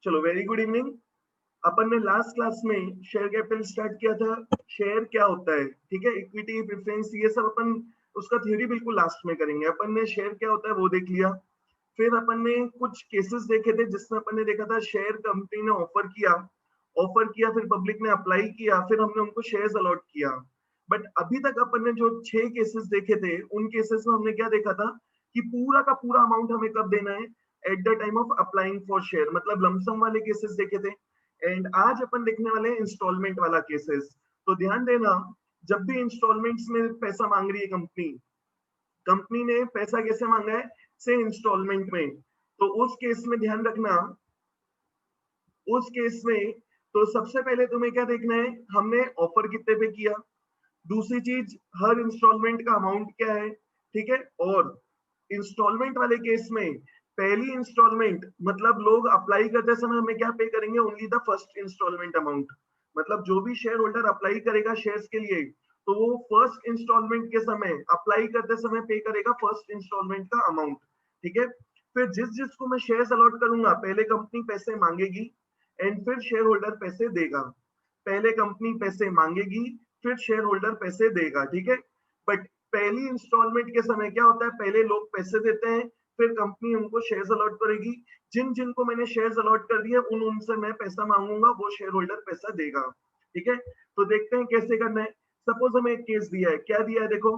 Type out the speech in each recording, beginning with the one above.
चलो very good evening. अपन ने लास्ट क्लास में शेयर कैपिटल स्टार्ट किया था। शेयर क्या होता है, ठीक है, इक्विटी प्रेफरेंस ये सब अपन उसका थ्योरी बिल्कुल लास्ट में करेंगे। अपन ने शेयर क्या होता है वो देख लिया। फिर अपन ने कुछ केसेस देखे थे जिसमें अपन ने देखा था शेयर कंपनी ने ऑफर किया फिर पब्लिक ने अप्लाई किया, फिर हमने उनको शेयर्स अलॉट किया। बट अभी तक अपन ने जो 6 केसेस देखे थे उन केसेस में हमने क्या देखा था कि पूरा का पूरा अमाउंट हमें कब देना है, at the time of applying for share, मतलब लमसम वाले केसेस देखे थे। एंड आज अपन देखने वाले हैं इंस्टॉलमेंट वाला केसेस। तो ध्यान देना, जब भी इंस्टॉलमेंट्स में पैसा मांग रही है कंपनी, कंपनी ने पैसा कैसे मांगा है, से इंस्टॉलमेंट में, तो उस केस में ध्यान रखना, उस केस में तो सबसे पहले तुम्हें क्या देखना है, हमने ऑफर कितने पे किया, दूसरी चीज हर इंस्टॉलमेंट का अमाउंट क्या है, ठीक है। और इंस्टॉलमेंट वाले केस में पहली इंस्टॉलमेंट मतलब लोग अप्लाई करते समय हमें क्या पे करेंगे, only the first instalment amount. मतलब जो भी शेयर होल्डर अप्लाई करेगा शेयर्स के लिए, तो वो फर्स्ट इंस्टॉलमेंट के समय अप्लाई करते समय पे करेगा फर्स्ट इंस्टॉलमेंट का अमाउंट, ठीक है। फिर जिस जिसको मैं शेयर्स अलॉट करूंगा, पहले कंपनी पैसे मांगेगी एंड फिर शेयर होल्डर पैसे देगा। पहले कंपनी पैसे मांगेगी फिर शेयर होल्डर पैसे देगा, ठीक है। बट पहली इंस्टॉलमेंट के समय क्या होता है, पहले लोग पैसे देते हैं फिर कंपनी उनको शेयर्स अलॉट करेगी। जिन जिनको मैंने शेयर्स अलॉट कर दिए उन उनसे मैं पैसा मांगूंगा, वो शेयर होल्डर पैसा देगा, ठीक है। तो देखते हैं कैसे करना है। सपोज हमें एक केस दिया है, क्या दिया है देखो,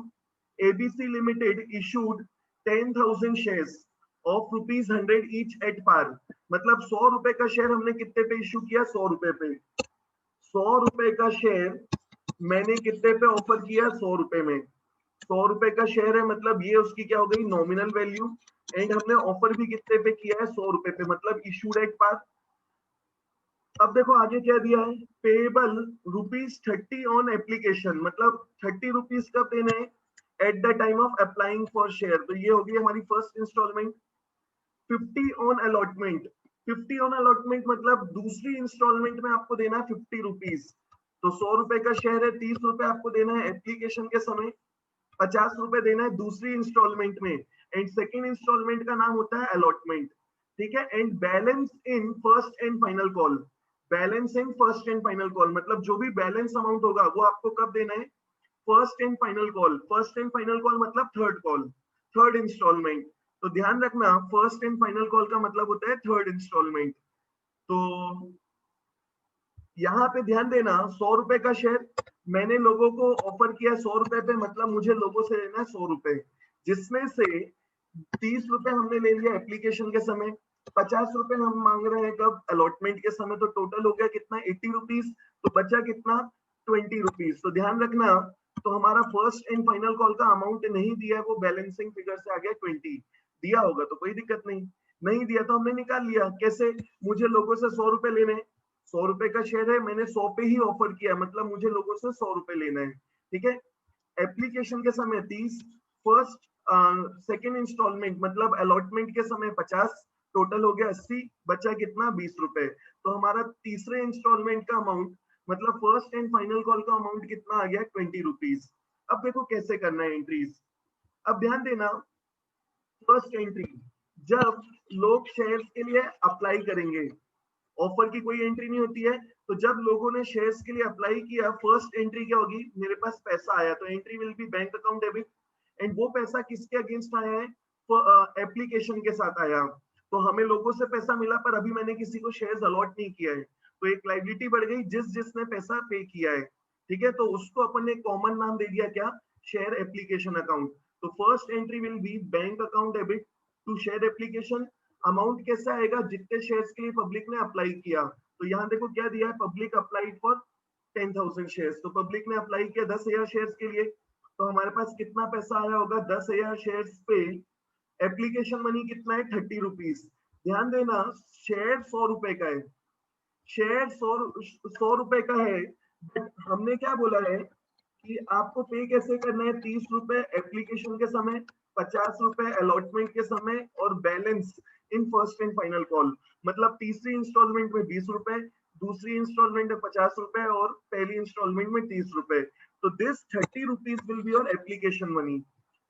ABC limited issued 10,000 shares of ₹100 each at par. मतलब 100 रुपए का शेयर हमने कितने पे इशू किया, 100 रुपए पे। 100 रुपए का शेयर मैंने कितने पे ऑफर किया, 100 रुपए में। 100 रुपए का शेयर है, मतलब ये उसकी क्या हो गई, नॉमिनल वैल्यू। एंड हमने ऑफर भी कितने पे किया है, 100 रुपए पे, मतलब इशूड एट पार। अब देखो आगे क्या दिया है, पेबल ₹30 ऑन एप्लीकेशन, मतलब 30 रुपीज कब देना है, at the time of applying for share. तो ये होगी हमारी first instalment. 50 on allotment, 50 on allotment मतलब दूसरी इंस्टॉलमेंट में आपको देना है 50 रुपीज। तो 100 रुपए का शेयर है, 30 रुपए आपको देना है एप्लीकेशन के समय, 50 रुपए देना है दूसरी इंस्टॉलमेंट में। एंड सेकेंड इंस्टॉलमेंट का नाम होता है अलॉटमेंट, ठीक है। And balance in first and final call, balance in first and final call मतलब जो भी बैलेंस अमाउंट होगा वो आपको कब देना है, first and final call. First and final call मतलब थर्ड कॉल, थर्ड इंस्टॉलमेंट। तो ध्यान रखना, फर्स्ट एंड फाइनल कॉल का मतलब होता है थर्ड इंस्टॉलमेंट। तो यहाँ पे ध्यान देना, 100 रुपए का शेयर मैंने लोगों को ऑफर किया 100 रुपए पे, मतलब मुझे लोगों से लेना है 100 रुपए, जिसमें से 30 रुपए हमने ले लिया एप्लीकेशन के समय, 50 रुपए हम मांग रहे हैं कब, अलॉटमेंट के समय। तो टोटल हो गया कितना, 80 रुपीज। तो बचा कितना, 20 रुपीज। तो ध्यान रखना, तो हमारा फर्स्ट एंड फाइनल कॉल का अमाउंट नहीं दिया है, वो बैलेंसिंग फिगर से आ गया 20। दिया होगा तो कोई दिक्कत नहीं, नहीं दिया तो हमने निकाल लिया। कैसे, मुझे लोगों से 100 रुपए लेने हैं, 100 रुपए का शेयर है, मैंने 100 पे ही ऑफर किया, मतलब मुझे लोगों से 100 रुपए लेना है, ठीक है। एप्लीकेशन के समय 30, फर्स्ट सेकेंड इंस्टॉलमेंट मतलब अलॉटमेंट के समय 50, टोटल हो गया 80, बचा कितना, 20 रुपए। तो हमारा तीसरे इंस्टॉलमेंट का अमाउंट मतलब फर्स्ट एंड फाइनल कॉल का अमाउंट कितना आ गया, 20 रुपीज। अब देखो कैसे करना है एंट्रीज। अब ध्यान देना, फर्स्ट एंट्री, जब लोग शेयर्स के लिए अप्लाई करेंगे, ऑफर की कोई एंट्री नहीं होती है। तो जब लोगों ने शेयर्स के लिए अप्लाई किया, फर्स्ट एंट्री क्या होगी, मेरे पास पैसा आया, तो entry will be bank account debit. And वो पैसा किसके अगेंस्ट आया है, एप्लीकेशन के साथ आया। तो हमें लोगों से पैसा मिला पर अभी मैंने किसी को शेयर्स अलॉट नहीं किया है, तो एक लाइबिलिटी बढ़ गई जिस जिसने पैसा पे किया है, ठीक है। तो उसको अपन ने कॉमन नाम दे दिया क्या, शेयर एप्लीकेशन अकाउंट। तो first entry will be bank account debit to share application. Amount कैसे आएगा, जितने शेयर्स के लिए पब्लिक ने अप्लाई किया। तो यहाँ देखो क्या दिया है, पब्लिक अप्लाइड फॉर 10,000 शेयर्स। तो पब्लिक ने अप्लाई किया 10,000 शेयर्स के लिए, तो हमारे पास कितना पैसा आया होगा 10,000 शेयर्स पे। एप्लीकेशन मनी कितना है, 30 रुपीज। ध्यान देना, शेयर 100 रुपए का है, शेयर 100 रुपए का है। बट हमने क्या बोला है कि आपको पे कैसे करना है, 30 रुपए एप्लीकेशन के समय, 50 रुपए अलॉटमेंट के समय, और balance in first and final call. मतलब तीसरी इंस्टॉलमेंट में 20 रुपए, दूसरी इंस्टॉलमेंट में 50 रुपए, और पहली इंस्टॉलमेंट में 30 रुपए। तो this 30 rupees will be your application money.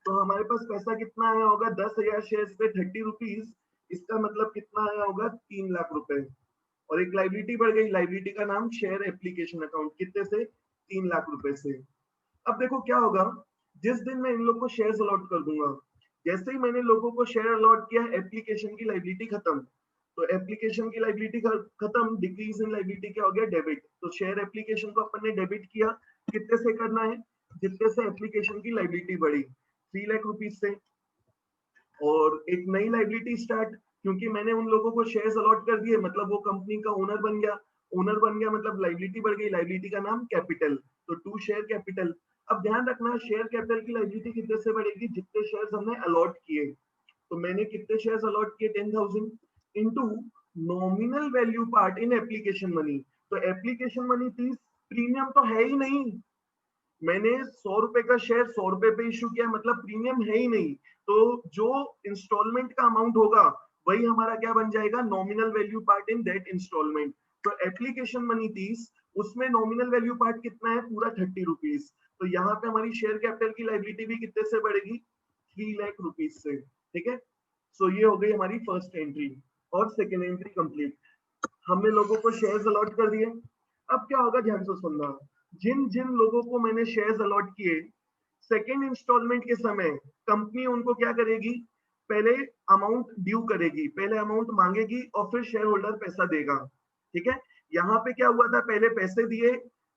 तो हमारे पास पैसा कितना आया होगा, 10,000 शेयर्स पे 30 रुपीज, इसका मतलब कितना आया होगा, 3 लाख रुपए। और एक लाइबिलिटी बढ़ गई, लाइबिलिटी का नाम शेयर एप्लीकेशन अकाउंट, कितने से 3 लाख रुपए से। अब देखो क्या होगा, जिस दिन मैं इन लोग को शेयर्स अलॉट कर दूंगा, जैसे ही मैंने लोगों को शेयर अलॉट किया, एप्लीकेशन की लाइबिलिटी खत्म, तो एप्लीकेशन की लाइबिलिटी खत्म, डिक्रीज इन लाइबिलिटी क्या हो गया, डेबिट। तो शेयर एप्लीकेशन को अपन ने डेबिट किया, कितने से करना है, जितने से एप्लीकेशन की लाइबिलिटी बढ़ी, 3 लाख रुपीज से। और एक नई लाइबिलिटी स्टार्ट, क्योंकि मैंने उन लोगों को शेयर्स अलॉट कर दिए, मतलब वो कंपनी का ओनर बन गया, ओनर बन गया मतलब लाइबिलिटी बढ़ गई, लाइबिलिटी का नाम कैपिटल, तो टू शेयर कैपिटल। अब ध्यान रखना, शेयर कैपिटल की लाइबिलिटी कितने से बढ़ेगी, जितने शेयर्स हमने अलॉट किए। तो मैंने कितने शेयर्स अलॉट किए, 10,000 into nominal value part in application money. तो एप्लीकेशन मनी 30, प्रीमियम तो है ही नहीं, मैंने 100 रुपए का शेयर 100 रुपए पे इश्यू किया, मतलब प्रीमियम है ही नहीं। तो जो इंस्टॉलमेंट का अमाउंट होगा वही हमारा क्या बन जाएगा, nominal value part in that instalment. तो एप्लीकेशन मनी 30, उसमें नॉमिनल वैल्यू पार्ट कितना है, पूरा 30 रुपीज। तो यहाँ पे हमारी शेयर कैपिटल की लाइबिलिटी भी कितने से बढ़ेगी, 3 लाख रुपीज से। ठीक है, सो ये हो गई हमारी फर्स्ट एंट्री और सेकेंड एंट्री कंप्लीट। हमने लोगों को शेयर्स अलॉट कर दिए। अब क्या होगा, ध्यान से सुनना, जिन जिन लोगों को मैंने शेयर्स अलॉट किए, सेकेंड इंस्टॉलमेंट के समय कंपनी उनको क्या करेगी, पहले अमाउंट ड्यू करेगी, पहले अमाउंट मांगेगी और फिर शेयर होल्डर पैसा देगा। ठीक है, यहाँ पे क्या हुआ था, पहले पैसे दिए,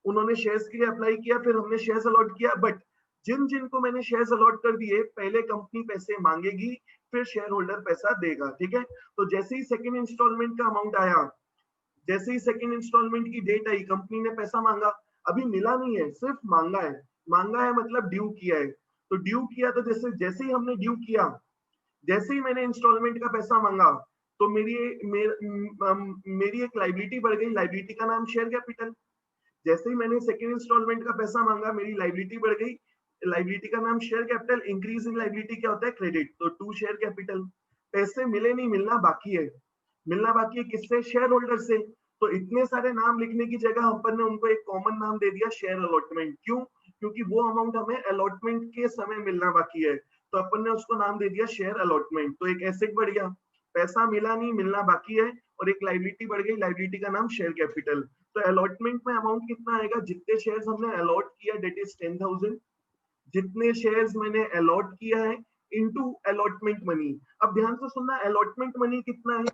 उन्होंने शेयर्स के लिए अप्लाई किया, फिर हमने शेयर्स अलॉट किया, बट जिन जिन को मैंने शेयर्स अलॉट कर दिए, पहले कंपनी पैसे मांगेगी, फिर शेयर होल्डर पैसा देगा। ठीक है, तो जैसे ही सेकेंड इंस्टॉलमेंट का अमाउंट आया, जैसे ही सेकंड इंस्टॉलमेंट की डेट आई, कंपनी ने पैसा मांगा, अभी मिला नहीं है, सिर्फ मांगा है। मांगा है मतलब ड्यू किया है। तो ड्यू किया, तो जैसे जैसे ही हमने ड्यू किया, जैसे ही मैंने इंस्टॉलमेंट का पैसा मांगा, तो मेरी एक लाइबिलिटी बढ़ गई, लाइबिलिटी का नाम शेयर कैपिटल। जैसे ही मैंने सेकंड इंस्टॉलमेंट का पैसा मांगा, मेरी लाइबिलिटी बढ़ गई, लाइबिलिटी का नाम share capital. Increase in liability क्या होता है, क्रेडिट, तो टू शेयर कैपिटल। पैसे मिले नहीं, मिलना बाकी है, मिलना बाकी है किससे, शेयर होल्डर से। तो इतने सारे नाम लिखने की जगह अपन ने उनको एक कॉमन नाम दे दिया, शेयर अलॉटमेंट। क्यों, क्योंकि वो अमाउंट हमें अलॉटमेंट के समय मिलना बाकी है, तो अपन ने उसको नाम दे दिया शेयर अलॉटमेंट। तो एक एसेट बढ़ गया, पैसा मिला नहीं, मिलना बाकी है, और एक लाइबिलिटी बढ़ गई, लाइबिलिटी का नाम शेयर कैपिटल। तो अलॉटमेंट में अमाउंट कितना आएगा, जितने शेयर्स हमने अलॉट किया, डेट इज 10,000, जितने शेयर्स मैंने अलॉट किया है इनटू अलॉटमेंट मनी। अब ध्यान से सुनना, अलॉटमेंट मनी कितना है,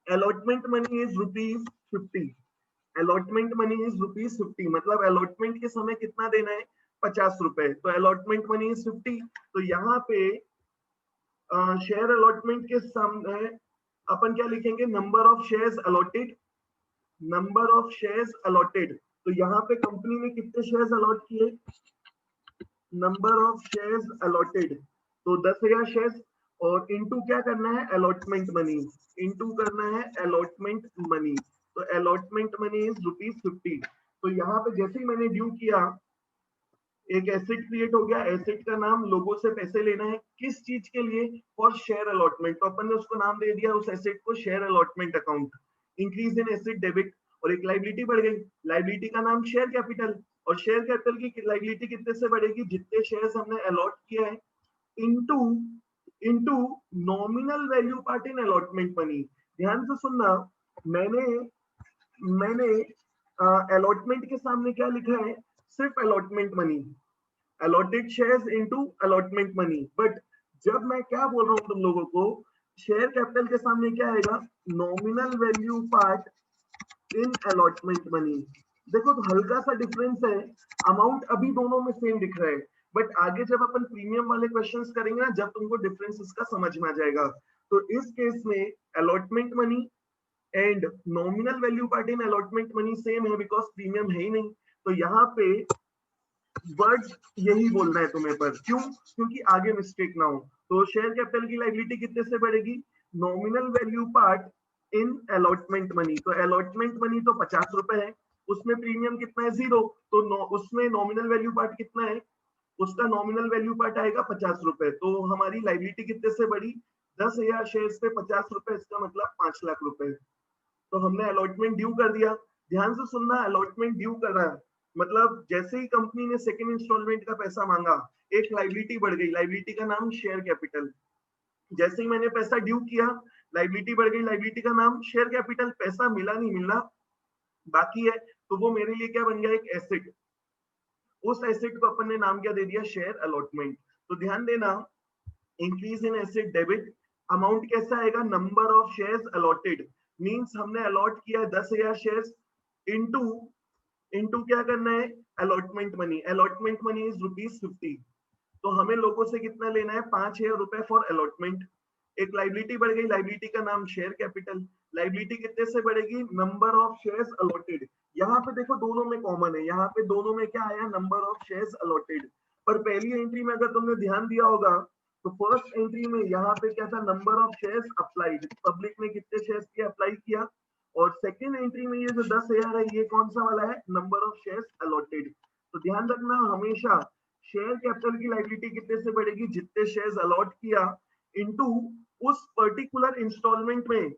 allotment money is rupees 50, allotment money is rupees 50, मतलब allotment के समय कितना देना है, 50 रुपए। तो allotment money is 50। तो यहाँ पे शेयर अलॉटमेंट के सामने अपन क्या लिखेंगे, number of shares allotted, number of shares allotted. तो यहाँ पे कंपनी ने कितने शेयर्स अलॉट किए, नंबर ऑफ शेयर्स अलॉटेड, तो 10,000 शेयर्स, और इनटू क्या करना है, अलॉटमेंट मनी, इनटू करना है अलॉटमेंट मनी। तो अलॉटमेंट मनी इज ₹50। तो यहाँ पे जैसे ही मैंने ड्यू किया, एक एसेट क्रिएट हो गया, एसेट का नाम लोगों से पैसे लेना है, किस चीज के लिए, फॉर शेयर अलॉटमेंट। तो अपन ने उसको नाम दे दिया उस एसेट को, share allotment account. Increase in asset debit, और एक लाइबिलिटी बढ़ गई, लाइबिलिटी का नाम शेयर कैपिटल। और शेयर कैपिटल की लाइबिलिटी कितने से बढ़ेगी, जितने शेयर्स हमने अलॉट किया है, into into nominal value part इन अलॉटमेंट मनी। ध्यान से सुनना, मैंने मैंने अलॉटमेंट के सामने क्या लिखा है, सिर्फ allotment money, allotted shares into allotment money. But जब मैं क्या बोल रहा हूँ तुम लोगों को, शेयर कैपिटल के सामने क्या आएगा, नॉमिनल वैल्यू पार्ट इन अलॉटमेंट मनी। देखो तो हल्का सा डिफरेंस है, अमाउंट अभी दोनों में सेम दिख रहा है, बट आगे जब अपन प्रीमियम वाले क्वेश्चंस करेंगे ना, जब तुमको डिफरेंस इसका समझ में आ जाएगा। तो इस केस में allotment money and nominal value part in allotment money same है, बिकॉज प्रीमियम है ही नहीं। तो यहाँ पे वर्ड यही बोलना है तुम्हें, पर क्यों, क्योंकि आगे मिस्टेक ना हो। तो शेयर कैपिटल की लाइबिलिटी कितने से बढ़ेगी, नॉमिनल वैल्यू पार्ट इन अलॉटमेंट मनी। तो अलॉटमेंट मनी तो 50 रुपए है, उसमें प्रीमियम कितना है, 0। तो उसमें नॉमिनल वैल्यू पार्ट कितना है, उसका नॉमिनल वैल्यू पार्ट आएगा 50 रुपए। तो हमारी लाइबिलिटी कितने से बढ़ी, 10,000 शेयर्स पे 50 रुपए, इसका मतलब 5 लाख रुपए। तो हमने अलॉटमेंट ड्यू कर दिया। ध्यान से सुनना, अलॉटमेंट ड्यू कर रहा है मतलब जैसे ही कंपनी ने सेकंड इंस्टॉलमेंट का पैसा मांगा, एक लाइबिलिटी बढ़ गई, लाइबिलिटी का नाम शेयर कैपिटल। जैसे ही मैंने पैसा ड्यू किया, लाइबिलिटी बढ़ गई, लाइबिलिटी का नाम शेयर कैपिटल, पैसा मिला नहीं मिलना बाकी है, तो वो मेरे लिए क्या बन गया, एक एसेट। उस एसेट को अपन ने नाम क्या दे दिया, शेयर अलॉटमेंट। तो ध्यान देना, increase in asset debit, amount कैसा आएगा, number of shares allotted, means हमने अलॉट किया है 10,000 शेयर्स, इनटू इनटू क्या करना है, allotment money. Allotment money is ₹50। तो हमें लोगों से कितना लेना है, 5,000 रुपए फॉर अलॉटमेंट। एक लाइबिलिटी बढ़ गई, लाइबिलिटी का नाम शेयर कैपिटल। लाइबिलिटी कितने से बढ़ेगी, नंबर ऑफ शेयर्स अलॉटेड। यहाँ पे देखो दोनों में कॉमन है, यहाँ पे दोनों में क्या आया, नंबर ऑफ शेयर्स अलॉटेड। पर पहली एंट्री में अगर तुमने ध्यान दिया होगा तो फर्स्ट एंट्री में यहाँ पे क्या था, number of shares applied, public ने कितने शेयर्स के अप्लाई किया। और सेकेंड एंट्री में ये जो 10,000 है, ये कौन सा वाला है, नंबर ऑफ शेयर्स अलॉटेड। तो ध्यान रखना हमेशा, शेयर कैपिटल की लायबिलिटी कितने से बढ़ेगी, जितने शेयर्स अलॉट किया, इनटू उस पर्टिकुलर इंस्टॉलमेंट में,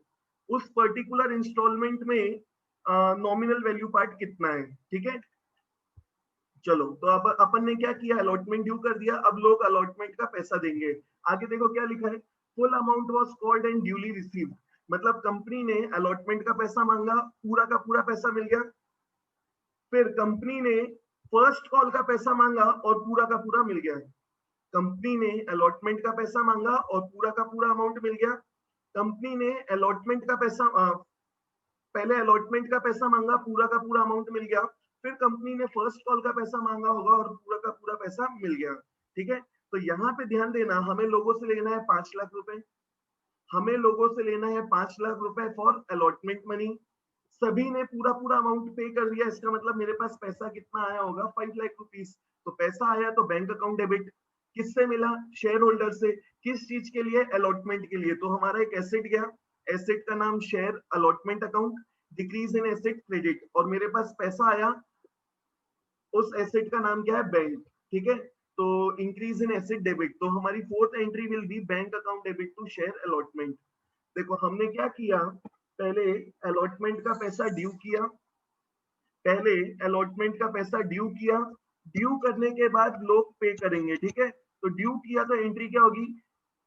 उस पर्टिकुलर इंस्टॉलमेंट में नॉमिनल वैल्यू पार्ट कितना है। ठीक है, चलो तो अब अपन ने क्या किया, अलॉटमेंट ड्यू कर दिया, अब लोग अलॉटमेंट का पैसा देंगे। आगे देखो क्या लिखा है, full amount was called and duly received, मतलब कंपनी ने अलॉटमेंट का पैसा मांगा, पूरा का पूरा पैसा मिल गया। फिर कंपनी ने फर्स्ट कॉल का पैसा मांगा और पूरा का पूरा मिल गया। कंपनी ने अलॉटमेंट का पैसा मांगा और पूरा का पूरा अमाउंट मिल गया। कंपनी ने अलॉटमेंट का पैसा पहले अलॉटमेंट का पैसा मांगा, पूरा का पूरा अमाउंट मिल गया। फिर कंपनी ने फर्स्ट कॉल का पैसा मांगा होगा और पूरा का पूरा पैसा मिल गया। ठीक है, तो यहाँ पे ध्यान देना, हमें लोगों से लेना है 5 लाख रुपए, हमें लोगों से लेना है 5 लाख रुपए फॉर अलॉटमेंट मनी। सभी ने पूरा पूरा अमाउंट पे कर दिया, इसका मतलब मेरे पास पैसा कितना आया होगा, 5 लाख रुपीस। तो पैसा आया तो बैंक अकाउंट डेबिट, किससे मिला, शेयर होल्डर से। किस चीज के लिए, अलॉटमेंट के लिए। तो हमारा एक एसेट गया, एसेट का नाम share allotment account, decrease in asset credit, और मेरे पास पैसा आया, उस एसेट का नाम क्या है, बैंक। ठीक है, तो इंक्रीज इन एसेट डेबिट, तो हमारी fourth entry will be bank account debit to share allotment. देखो हमने क्या किया, पहले अलॉटमेंट का पैसा ड्यू किया, पहले अलॉटमेंट का पैसा ड्यू किया, ड्यू करने के बाद लोग पे करेंगे। ठीक है, तो ड्यू किया तो एंट्री क्या होगी,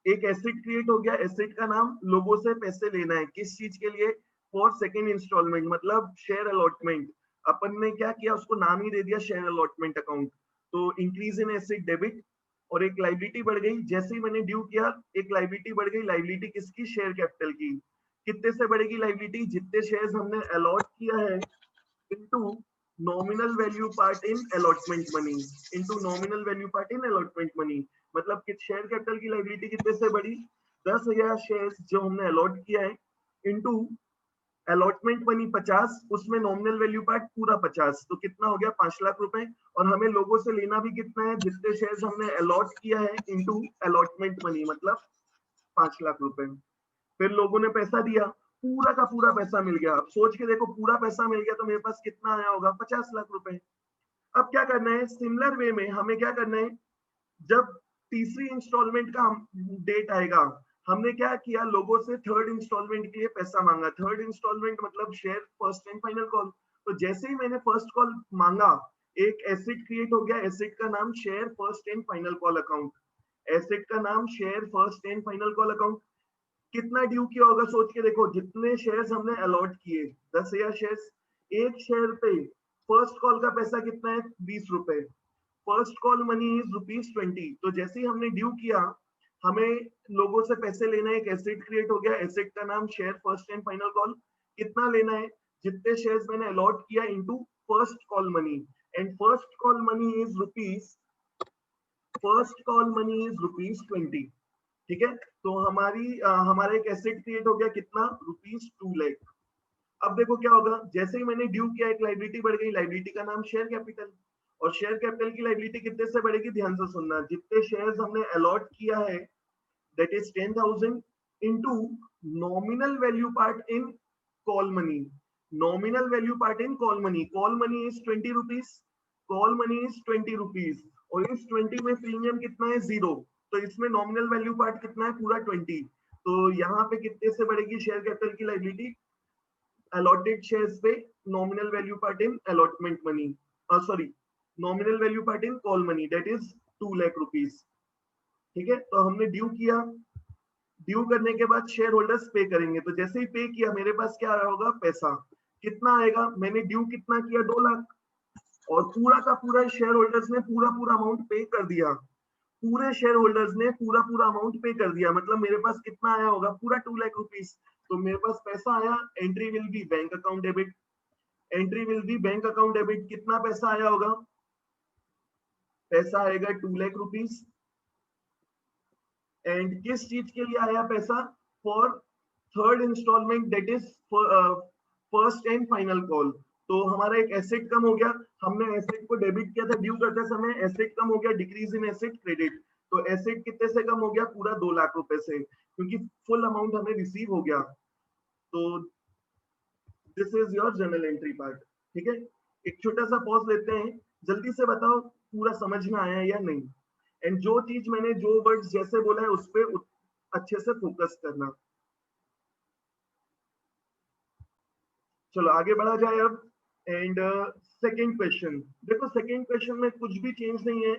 एक एसेट क्रिएट हो गया, एसेट का नाम लोगों से पैसे लेना है, किस चीज के लिए, फॉर सेकेंड इंस्टॉलमेंट, मतलब शेयर अलॉटमेंट। अपन ने क्या किया, उसको नाम ही दे दिया शेयर अलॉटमेंट अकाउंट। तो इंक्रीज इन एसेट डेबिट, और एक लाइबिलिटी बढ़ गई, जैसे ही मैंने ड्यू किया एक लाइबिलिटी बढ़ गई, लाइबिलिटी किसकी, शेयर कैपिटल की। कितने से बढ़ेगी लाइबिलिटी, जितने शेयर्स हमने अलॉट किया है, इनटू नॉमिनल वैल्यू पार्ट इन allotment money, into nominal value part इन अलॉटमेंट मनी। मतलब कि शेयर कैपिटल की लाइबिलिटी कितने से बढ़ी, 10,000 शेयर्स जो हमने अलॉट किया है, इनटू अलॉटमेंट मनी 50, उसमें नॉमिनल वैल्यू पार्ट पूरा 50, तो कितना हो गया, 5 लाख रुपए। और हमें लोगों से लेना भी कितना है, जितने शेयर्स हमने अलॉट किया है, इनटू अलॉटमेंट मनी, मतलब 5 लाख रुपए। फिर लोगों ने पैसा दिया, पूरा का पूरा पैसा मिल गया। अब सोच के देखो, पूरा पैसा मिल गया तो मेरे पास कितना आया होगा, 50 लाख रुपए। अब क्या करना है, सिमिलर वे में हमें क्या करना है, जब तीसरी इंस्टॉलमेंट का डेट आएगा, हमने क्या किया, लोगों से थर्ड इंस्टॉलमेंट के लिए पैसा मांगा। थर्ड इंस्टॉलमेंट मतलब share first and final call. तो जैसे ही मैंने फर्स्ट कॉल मांगा, एक एसेट क्रिएट हो गया, एसेट का नाम share first and final call account, asset का नाम share first and final call account. कितना ड्यू किया होगा, सोच के देखो, जितने शेयर्स हमने अलॉट किए, 10,000 शेयर्स, एक शेयर पे फर्स्ट कॉल का पैसा कितना है, 20 रुपए। First call money is ₹20। तो जैसे ही हमने ड्यू किया, हमें लोगों से पैसे लेना है, एक एसेट क्रिएट हो गया, एसेट का नाम share first and final call. कितना लेना है, जितने शेयर्स मैंने अलॉट किया, into first call money, and first call money is rupees, first call money is ₹20। ठीक है, तो हमारा एक एसेट क्रिएट हो गया, कितना, ₹2 लाख। अब देखो क्या होगा, जैसे ही मैंने ड्यू किया, एक लाइबिलिटी बढ़ गई, लाइबिलिटी का नाम शेयर कैपिटल। और शेयर कैपिटल की लाइबिलिटी कितने से बढ़ेगी, ध्यान से सुनना, जितने शेयर्स हमने अलॉट किया है, that is 10,000, into nominal value part in call money. Nominal value part in call money, call money is 20 rupees, call money is 20 rupees, और इस 20 में प्रीमियम कितना है, 0। तो इसमें नॉमिनल वैल्यू पार्ट कितना है, पूरा 20। तो यहाँ पे कितने से बढ़ेगी शेयर कैपिटल की लाइबिलिटी, अलॉटेड शेयर्स पे nominal value part in allotment money, sorry, nominal value part in call money, that is 2 lakh rupees. ठीक है, तो हमने ड्यू किया, ड्यू करने के बाद शेयर होल्डर्स पे करेंगे, तो जैसे ही पे किया मेरे पास क्या आया होगा, पैसा कितना आएगा, मैंने ड्यू कितना किया 2 लाख, और पूरा का पूरा शेयर होल्डर्स ने पूरा पूरा अमाउंट पे कर दिया, पूरे शेयर होल्डर्स ने पूरा पूरा अमाउंट पे कर दिया, मतलब मेरे पास कितना आया होगा, पूरा 2 लाख रुपीस। तो मेरे पास पैसा आया, entry will be bank account debit, entry will be bank account debit. कितना पैसा आया होगा, पैसा आएगा 2 लाख रुपीस। एंड किस चीज के लिए आया पैसा, for third instalment, that is first and final call. तो हमारा एक एसेट कम हो गया, हमने एसेट को डेबिट किया था ड्यू करते समय, एसेट कम हो गया, डिक्रीज इन एसेट क्रेडिट। तो एसेट कितने से कम हो गया, पूरा 2 लाख रुपए से, क्योंकि फुल अमाउंट हमें रिसीव हो गया। तो this is your journal entry part. ठीक है, एक छोटा सा पॉज लेते हैं, जल्दी से बताओ पूरा समझ में आया या नहीं। एंड जो चीज मैंने जो वर्ड्स जैसे बोला है उस पर अच्छे से फोकस करना। चलो आगे बढ़ा जाए अब। एंड सेकंड क्वेश्चन देखो, सेकंड क्वेश्चन में कुछ भी चेंज नहीं है,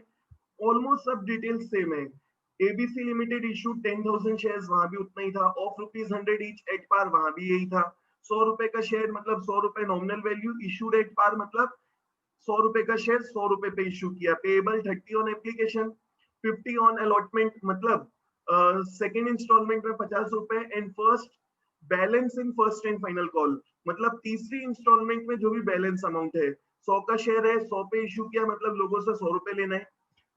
ऑलमोस्ट सब डिटेल्स सेम है। एबीसी लिमिटेड इशूड 10,000 शेयर्स, वहां भी उतना ही था, ऑफ ₹100 ईच एट पार, वहां भी यही था। 100 रुपए का शेयर मतलब 100 रुपए nominal value, issued at par मतलब 100 रुपए का शेयर 100 रुपए पे इशू किया। Payable 30 on application, 50 on allotment, मतलब सेकेंड इंस्टॉलमेंट में 50 रुपए, and first balance in first and final call, मतलब तीसरी इंस्टॉलमेंट में जो भी बैलेंस अमाउंट है, 100 का शेयर है, 100 पे इशू किया, मतलब लोगों से 100 रुपए लेना है।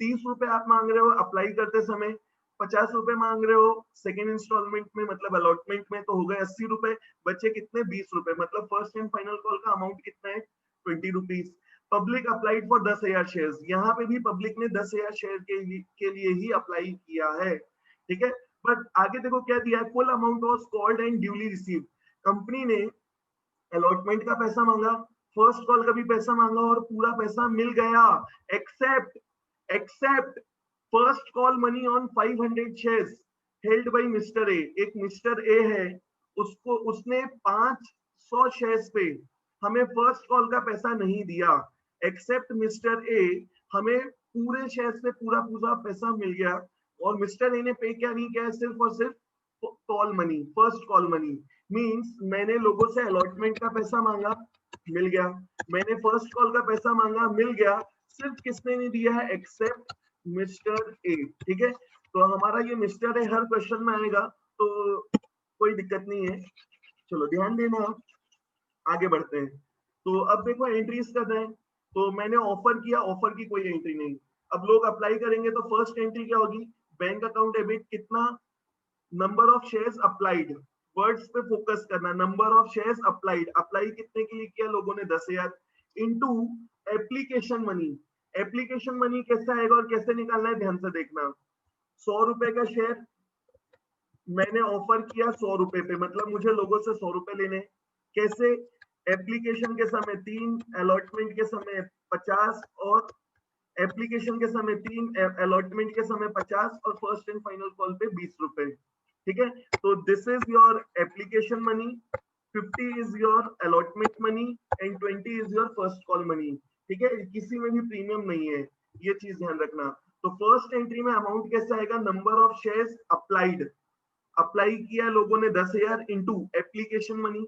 30 रुपए आप मांग रहे हो अप्लाई करते समय, 50 रुपए मांग रहे हो सेकेंड इंस्टॉलमेंट में मतलब अलॉटमेंट में, तो हो गए 80 रुपए, बचे कितने 20 रुपए, मतलब फर्स्ट एंड फाइनल कॉल का अमाउंट कितना है 20 rupees. Public applied for 10,000 share, यहाँ पे भी पब्लिक ने 10,000 शेयर के लिए ही अप्लाई किया है। ठीक है, बट आगे देखो क्या दिया है, full amount was called and duly received. Company ने अलॉटमेंट का पैसा मांगा, फर्स्ट कॉल का भी पैसा मांगा और पूरा पैसा मिल गया, except except first call money on 500 shares held by Mr A. एक मिस्टर ए है, उसको उसने 500 शेयर्स पे हमें फर्स्ट कॉल का पैसा नहीं दिया, एक्सेप्ट मिस्टर ए, हमें पूरे शेयर्स पे पूरा पूरा पैसा मिल गया। और मिस्टर ए ने पे क्या नहीं किया, सिर्फ और सिर्फ call money, first call money. Means मैंने लोगों से अलॉटमेंट का पैसा मांगा, मिल गया, मैंने फर्स्ट कॉल का पैसा मांगा, मिल गया, सिर्फ किसने नहीं दिया है, एक्सेप्ट मिस्टर ए। ठीक है, तो हमारा ये मिस्टर ए हर क्वेश्चन में आएगा, तो कोई दिक्कत नहीं है। चलो ध्यान देना, आगे बढ़ते हैं। तो अब देखो एंट्रीज कर रहे हैं, तो मैंने ऑफर किया, ऑफर की कोई एंट्री नहीं। अब लोग अप्लाई करेंगे तो फर्स्ट एंट्री क्या होगी, बैंक अकाउंट डेबिट, कितना, number of shares applied, words पे फोकस करना, number of shares applied, apply कितने के लिए किया लोगों ने, 10,000, into application money. Application money कैसे आएगा और कैसे निकालना है, ध्यान से देखना। 100 रुपए का शेयर मैंने ऑफर किया 100 रुपए पे, मतलब मुझे लोगों से 100 रुपए लेने, कैसे, एप्लीकेशन के समय 3, अलॉटमेंट के समय 50, और एप्लीकेशन के समय 3, अलॉटमेंट के समय 50, और फर्स्ट एंड फाइनल कॉल पे 20 रुपए। ठीक है, तो this is your application money, 50 is your allotment money, and 20 is your first call money. ठीक है, किसी में भी प्रीमियम नहीं है, ये चीज ध्यान रखना। तो फर्स्ट एंट्री में अमाउंट कैसे आएगा, number of shares applied, apply किया लोगों ने 10,000, into application money,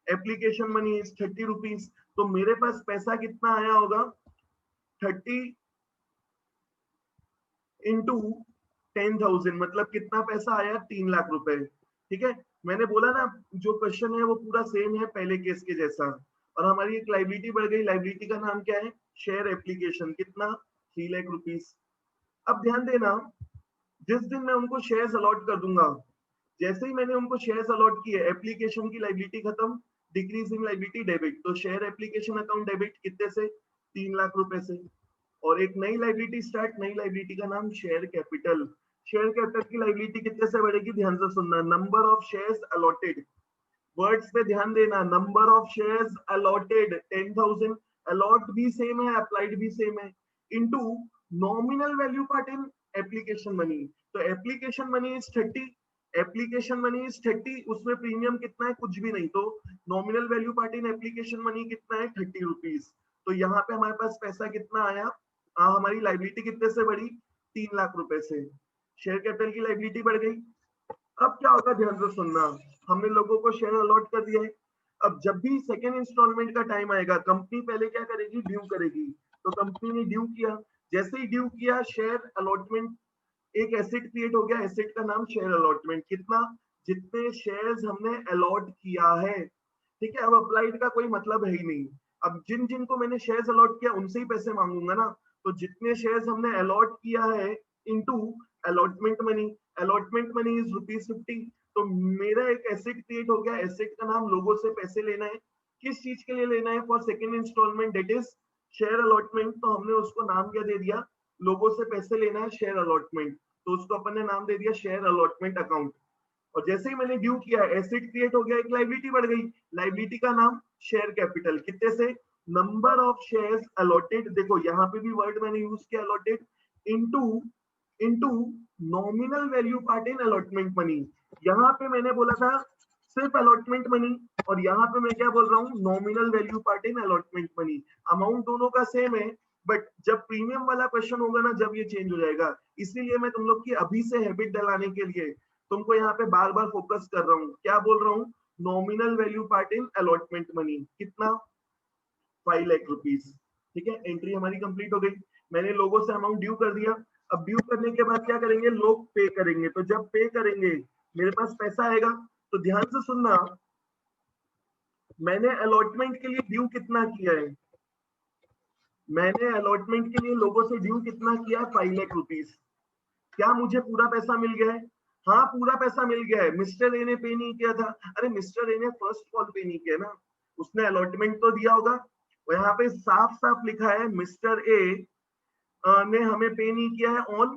application money is 30 rupees. तो मेरे पास पैसा कितना आया होगा, 30 इंटू 10,000, मतलब कितना पैसा आया, 3 लाख रुपए। ठीक है, मैंने बोला ना जो क्वेश्चन है वो पूरा सेम है पहले केस के जैसा। और हमारी एक लाइबिलिटी बढ़ गई, लाइबिलिटी का नाम क्या है, शेयर एप्लीकेशन, कितना, 3 लाख रुपीज। अब ध्यान देना, जिस दिन मैं उनको शेयर्स अलॉट कर दूंगा, जैसे ही मैंने उनको शेयर्स अलॉट किए, एप्लीकेशन की लाइबिलिटी खत्म, डिक्रीजिंग लाइबिलिटी डेबिट, तो शेयर एप्लीकेशन अकाउंट डेबिट कितने से, 3 लाख रुपए से। और एक नई लाइबिलिटी स्टार्ट, नई लाइबिलिटी का नाम शेयर कैपिटल। शेयर कैपिटल की लाइबिलिटी कितने से बढ़ेगी, ध्यान से सुनना, number of shares allotted, words पे ध्यान देना, number of shares allotted 10,000, allot भी सेम है, अप्लाइड भी सेम है, into nominal value part in application money. तो application money is 30, application money is 30, उसमें प्रीमियम कितना है, कुछ भी नहीं, तो nominal value part in application money कितना है, 30 रुपीज। तो यहाँ पे हमारे पास पैसा कितना आया, हमारी लाइबिलिटी कितने से बढ़ी, 3 लाख रुपए से, शेयर कैपिटल की लाइबिलिटी बढ़ गई। अब क्या होगा, ध्यान से सुनना। हमने लोगों को शेयर अलॉट कर दिया है। अब जब भी सेकेंड इंस्टॉलमेंट का टाइम आएगा, कंपनी पहले क्या करेगी, ड्यू करेगी। तो कंपनी ने ड्यू किया, जैसे ही ड्यू किया, शेयर अलॉटमेंट, एक एसेट क्रिएट हो गया। एसेट का नाम शेयर अलॉटमेंट। कितना, जितने शेयर्स हमने अलॉट किया है, ठीक है। अब अप्लाइड का कोई मतलब है ही नहीं। अब जिन जिन को मैंने शेयर्स अलॉट किया उनसे ही पैसे मांगूंगा ना। तो जितने शेयर्स हमने अलॉट किया है into allotment money. Allotment money is ₹50। तो मेरा एक एसेट क्रिएट हो गया। एसेट का नाम, लोगों से पैसे लेना है। किस चीज के लिए लेना है, for second instalment, date is share allotment. तो हमने उसको नाम क्या दे दिया, लोगों से पैसे लेना है, शेयर अलॉटमेंट। तो उसको अपन ने नाम दे दिया शेयर अलॉटमेंट अकाउंट। और जैसे ही मैंने ड्यू किया, एसेट क्रिएट हो गया, एक लाइबिलिटी बढ़ गई। लाइबिलिटी का नाम शेयर कैपिटल। कितने से, नंबर ऑफ शेयर्स अलॉटेड। देखो यहाँ पे भी वर्ड मैंने यूज किया allotted, into into nominal value part इन अलॉटमेंट मनी। यहाँ पे मैंने बोला था सिर्फ अलॉटमेंट मनी, और यहाँ पे मैं क्या बोल रहा हूँ, नॉमिनल वैल्यू पार्ट इन अलॉटमेंट मनी। अमाउंट दोनों का सेम है, बट जब प्रीमियम वाला क्वेश्चन होगा ना, जब ये चेंज हो जाएगा। इसीलिए मैं तुम लोग की अभी से हैबिट डलाने के लिए तुमको यहाँ पे बार बार फोकस कर रहा हूँ। क्या बोल रहा हूँ, नॉमिनल वैल्यू पार्ट इन अलॉटमेंट मनी। कितना, 5 लाख रुपीस। ठीक है, एंट्री हमारी कंप्लीट हो गई। मैंने लोगों से अमाउंट ड्यू कर दिया। अब ड्यू करने के बाद क्या करेंगे, लोग पे करेंगे। तो जब पे करेंगे, मेरे पास पैसा आएगा। तो ध्यान से सुनना, मैंने अलॉटमेंट के लिए ड्यू कितना किया है, मैंने अलॉटमेंट के लिए लोगों से ड्यू कितना किया, 5 लाख रुपीस। क्या मुझे पूरा पैसा मिल गया है? हाँ, पूरा पैसा मिल गया है। मिस्टर ए ने पे नहीं किया था। अरे मिस्टर ए ने फर्स्ट कॉल पे नहीं किया ना, उसने अलॉटमेंट तो दिया होगा। और यहाँ पे साफ साफ लिखा है, मिस्टर ए ने हमें पे नहीं किया है on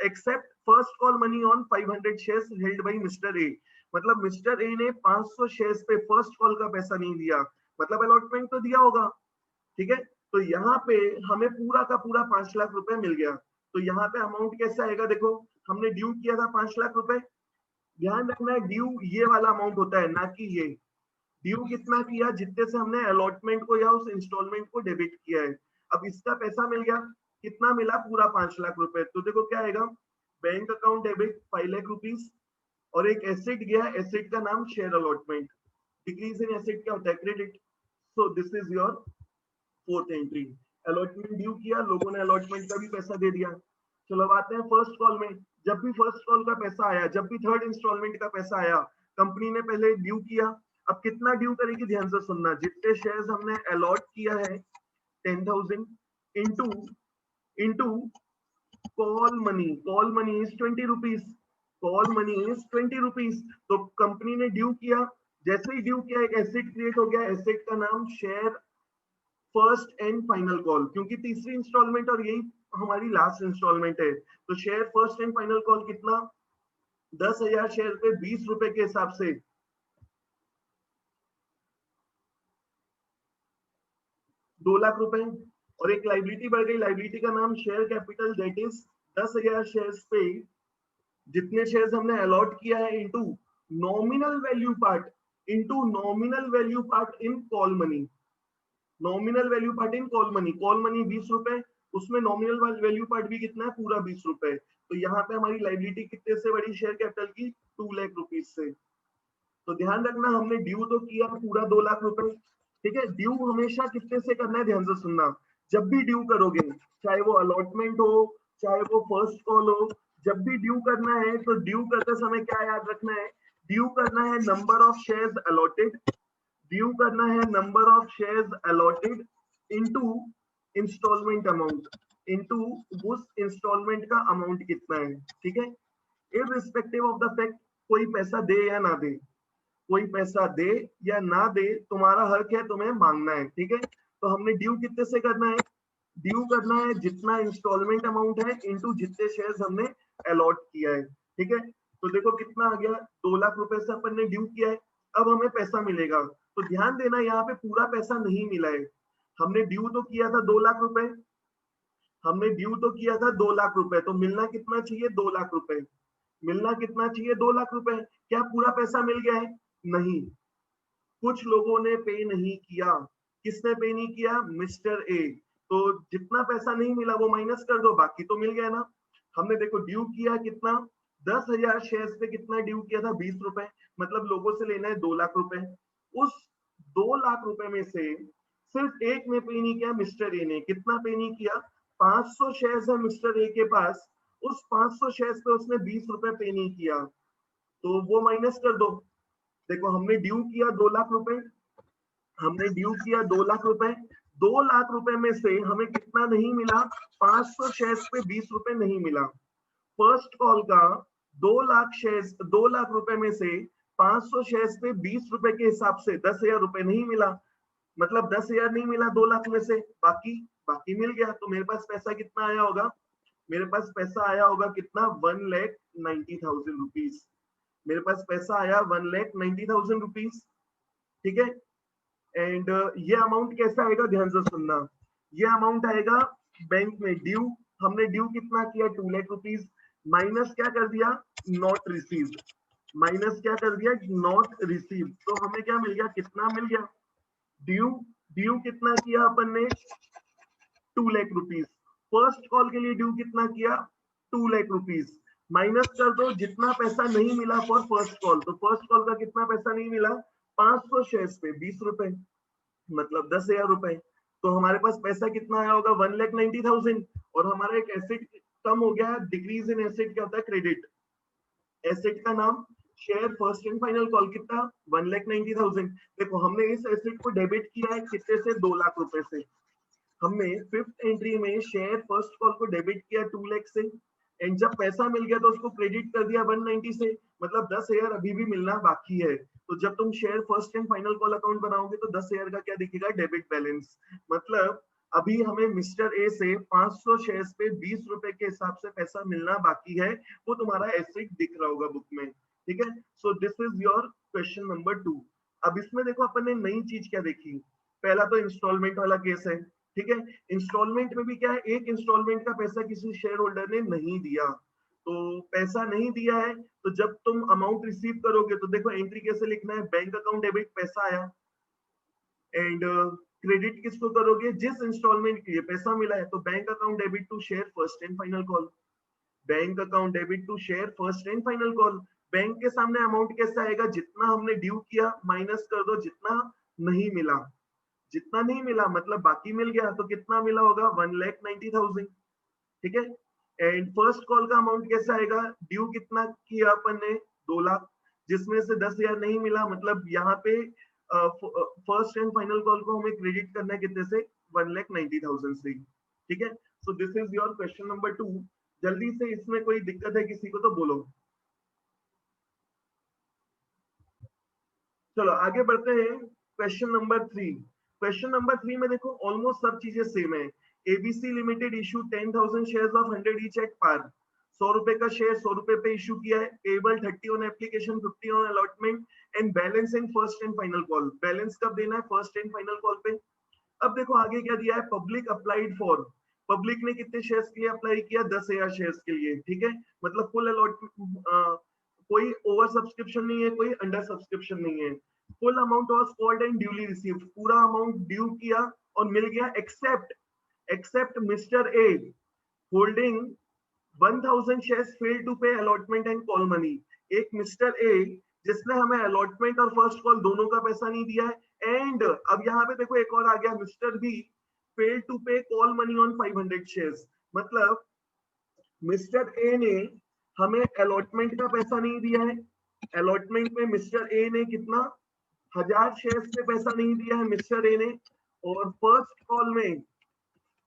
accept first call money on 500 shares held by Mr ए। मतलब मिस्टर ए ने 500 शेयर्स पे फर्स्ट कॉल का पैसा नहीं दिया, मतलब अलॉटमेंट तो दिया होगा। ठीक है, तो यहाँ पे हमें पूरा का पूरा 5 लाख रुपए मिल गया। तो यहाँ पे अमाउंट कैसे आएगा, देखो हमने ड्यू किया था 5 लाख रुपए। ध्यान रखना है, ड्यू ये वाला अमाउंट होता है, ना कि ये। ड्यू कितना किया, जितने से हमने अलॉटमेंट को या उस इंस्टॉलमेंट को डेबिट किया है। अब इसका पैसा मिल गया, कितना मिला, पूरा 5 लाख रुपए। तो देखो क्या आएगा, bank account debit 5 lakh rupees, और एक एसेट गया, एसेट का नाम share allotment. Decrease in asset क्या होता है, credit. So this is your fourth entry. Allotment due किया, लोगों ने अलॉटमेंट का भी पैसा दे दिया। चलो अब आते हैं फर्स्ट कॉल में। जब भी फर्स्ट कॉल का पैसा आया, जब भी थर्ड इंस्टॉलमेंट का पैसा आया, कंपनी ने पहले ड्यू किया। अब कितना ड्यू करेगी, ध्यान से सुनना। जितने शेयर्स हमने अलॉट किया है 10,000 into into call money. Call money is 20 rupees. Call money is 20 rupees. तो कंपनी ने ड्यू किया, जैसे ही ड्यू किया, एक एसेट क्रिएट हो गया। एसेट का नाम share first and final call, क्योंकि तीसरी इंस्टॉलमेंट और यही हमारी लास्ट इंस्टॉलमेंट है। तो share first and final call कितना, 10,000 शेयर पे 20 रुपए के हिसाब से 2 लाख रुपए। और एक लाइबिलिटी बढ़ गई, लाइबिलिटी का नाम share capital, that is 10,000 shares पे जितने शेयर्स हमने अलॉट किया है into nominal value part, into nominal value part in call money. Nominal value part in call money, call money 20 रुपए, उसमें नॉमिनल वैल्यू पार्ट भी कितना है, पूरा 20 रुपए। तो यहाँ पे हमारी लाइबिलिटी कितने से बड़ी, शेयर कैपिटल की 2 लाख रुपीज से। तो ध्यान रखना, हमने ड्यू तो किया पूरा 2 लाख रुपए। ठीक है, ड्यू हमेशा कितने से करना है, ध्यान से सुनना। जब भी ड्यू करोगे, चाहे वो अलॉटमेंट हो, चाहे वो फर्स्ट कॉल हो, जब भी ड्यू करना है, तो ड्यू करते समय क्या याद रखना है, ड्यू करना है number of shares allotted. Due करना है number of shares allotted into instalment amount, into उस इंस्टॉलमेंट का अमाउंट कितना है। ठीक है, इररिस्पेक्टिव ऑफ द फैक्ट, कोई पैसा दे या ना दे, कोई पैसा दे या ना दे, तुम्हारा हक है, तुम्हें मांगना है। ठीक है, तो हमने ड्यू कितने से करना है, ड्यू करना है जितना इंस्टॉलमेंट अमाउंट है इनटू जितने शेयर्स हमने अलॉट किया है। ठीक है, तो देखो कितना आ गया, 2 लाख रुपए से अपन ने ड्यू किया है। अब हमें पैसा मिलेगा। तो ध्यान देना, यहाँ पे पूरा पैसा नहीं मिला है। हमने ड्यू तो किया था 2 लाख रुपए, हमने ड्यू तो किया था 2 लाख रुपए। तो मिलना कितना चाहिए, 2 लाख रुपए। मिलना कितना चाहिए, 2 लाख रुपए। क्या पूरा पैसा मिल गया है, नहीं। कुछ लोगों ने पे नहीं किया। किसने पे नहीं किया, मिस्टर ए। तो जितना पैसा नहीं मिला वो माइनस कर दो, बाकी तो मिल गया ना। हमने देखो ड्यू किया कितना, 10,000 शेयर्स पे कितना ड्यू किया था? 20 रुपए, मतलब लोगों से लेना है 2 लाख रुपए। उस 2 लाख रुपए में से सिर्फ एक ने पे नहीं किया, मिस्टर ए ने। कितना पे नहीं किया? 500 शेयर्स है मिस्टर ए के पास, उस 500 शेयर्स पे उसने 20 रुपए पे नहीं किया, तो वो माइनस कर दो। देखो हमने ड्यू किया 2 लाख रुपए, हमने ड्यू किया 2 लाख रुपए, 2 लाख रुपए में से हमें कितना नहीं मिला? 500 शेयर्स पे 20 रुपए नहीं मिला। फर्स्ट कॉल का 2 लाख शेयर्स, 2 लाख रुपए में से 500 शेयर्स पे 20 रुपए के हिसाब से 10,000 रुपए नहीं मिला, मतलब 10,000 नहीं मिला 2 लाख में से, बाकी बाकी मिल गया। तो मेरे पास पैसा कितना आया होगा? मेरे पास पैसा आया होगा कितना? 1,90,000 रुपीज। मेरे पास पैसा आया 1,90,000 रुपीज, ठीक है। एंड ये अमाउंट कैसा आएगा? ध्यान से सुनना। ये अमाउंट आएगा बैंक में ड्यू। हमने ड्यू कितना किया? 2 लाख रुपीज, माइनस क्या कर दिया? Not received. माइनस क्या कर दिया? Not received. तो हमें क्या मिल गया? कितना मिल गया? ड्यू, ड्यू कितना किया अपन ने? 2 लाख रुपीज। फर्स्ट कॉल के लिए ड्यू कितना किया? 2 लाख रुपीज। माइनस कर दो जितना पैसा नहीं मिला फॉर फर्स्ट कॉल, तो फर्स्ट कॉल का कितना पैसा नहीं मिला? 500 शेयर्स पे 20 रुपए, मतलब 10,000 रुपए। तो हमारे पास पैसा कितना आया होगा? 1,90,000। और हमारा एक एसेट कम हो गया। डिक्रीज इन एसेट क्या होता है? क्रेडिट। एसेट का नाम share first and final call, कितना? 1,90,000। देखो हमने इस एसेट को डेबिट किया है कितने से? 2 लाख रुपए से। हमने फिफ्थ एंट्री में शेयर फर्स्ट कॉल को डेबिट किया 2 लाख से, एंड जब पैसा मिल गया तो उसको क्रेडिट कर दिया 190 से, मतलब 10,000 अभी भी मिलना बाकी है। तो जब तुम share first and final call account बनाओगे तो 10,000 का क्या दिखेगा? Debit balance. मतलब अभी हमें मिस्टर ए से 500 शेयर्स पे 20 रुपए के हिसाब से पैसा मिलना बाकी है, वो तुम्हारा एसेट दिख रहा होगा बुक में, ठीक है। So this is your question number 2। अब इसमें देखो अपन ने नई चीज क्या देखी? पहला तो इंस्टॉलमेंट वाला केस है, ठीक है। इंस्टॉलमेंट में भी क्या है? एक इंस्टॉलमेंट का पैसा किसी शेयर होल्डर ने नहीं दिया, तो पैसा नहीं दिया है, तो जब तुम अमाउंट रिसीव करोगे तो देखो एंट्री कैसे लिखना है? बैंक अकाउंट डेबिट, पैसा आया, एंड क्रेडिट किसको करोगे? जिस इंस्टॉलमेंट के लिए पैसा मिला है। तो bank account debit to share first and final call, bank account debit to share first and final call. Bank के सामने अमाउंट कैसे आएगा? जितना हमने ड्यू किया माइनस कर दो जितना नहीं मिला, जितना नहीं मिला मतलब बाकी मिल गया, तो कितना मिला होगा? 1,90,000, ठीक है। एंड फर्स्ट कॉल का अमाउंट कैसा आएगा? ड्यू कितना किया अपन ने? 2 लाख, जिसमें से 10,000 नहीं मिला, मतलब यहाँ पे फर्स्ट एंड फाइनल कॉल को हमें क्रेडिट करना है कितने से? 1,90,000 से, ठीक है। So this is your question number 2। जल्दी से इसमें कोई दिक्कत है किसी को तो बोलो। चलो आगे बढ़ते हैं। Question number 3। क्वेश्चन नंबर 3 में देखो ऑलमोस्ट सब चीजें सेम है। ABC limited issue 10,000 shares of 100 each at par. 100 रुपए का शेयर 100 रुपए पे इशू किया है। Payable 30 on application, 50 on allotment, and balance in first and final call. Balance कब देना है? फर्स्ट एंड फाइनल कॉल पे। अब देखो आगे क्या दिया है? Public applied for. पब्लिक ने कितने शेयर्स के लिए अप्लाई किया? 10,000 शेयर्स के लिए, ठीक है। मतलब फुल अलॉटमेंट, कोई ओवर सब्सक्रिप्शन नहीं है, कोई अंडर सब्सक्रिप्शन नहीं है। Full amount was called and duly received. पूरा अमाउंट ड्यू किया और मिल गया, except Mr A holding 1,000 shares fail to pay allotment and call money. एक मिस्टर ए जिसने हमें अलॉटमेंट और फर्स्ट कॉल दोनों का पैसा नहीं दिया है, एंड अब यहाँ पे देखो एक और आ गया, मिस्टर बी फेल टू पे कॉल मनी ऑन 500 शेयर्स। मतलब मिस्टर ए ने हमें अलॉटमेंट का पैसा नहीं दिया है। अलॉटमेंट में मिस्टर ए ने कितना? 1,000 शेयर्स पे पैसा नहीं दिया है मिस्टर ए ने। और फर्स्ट कॉल में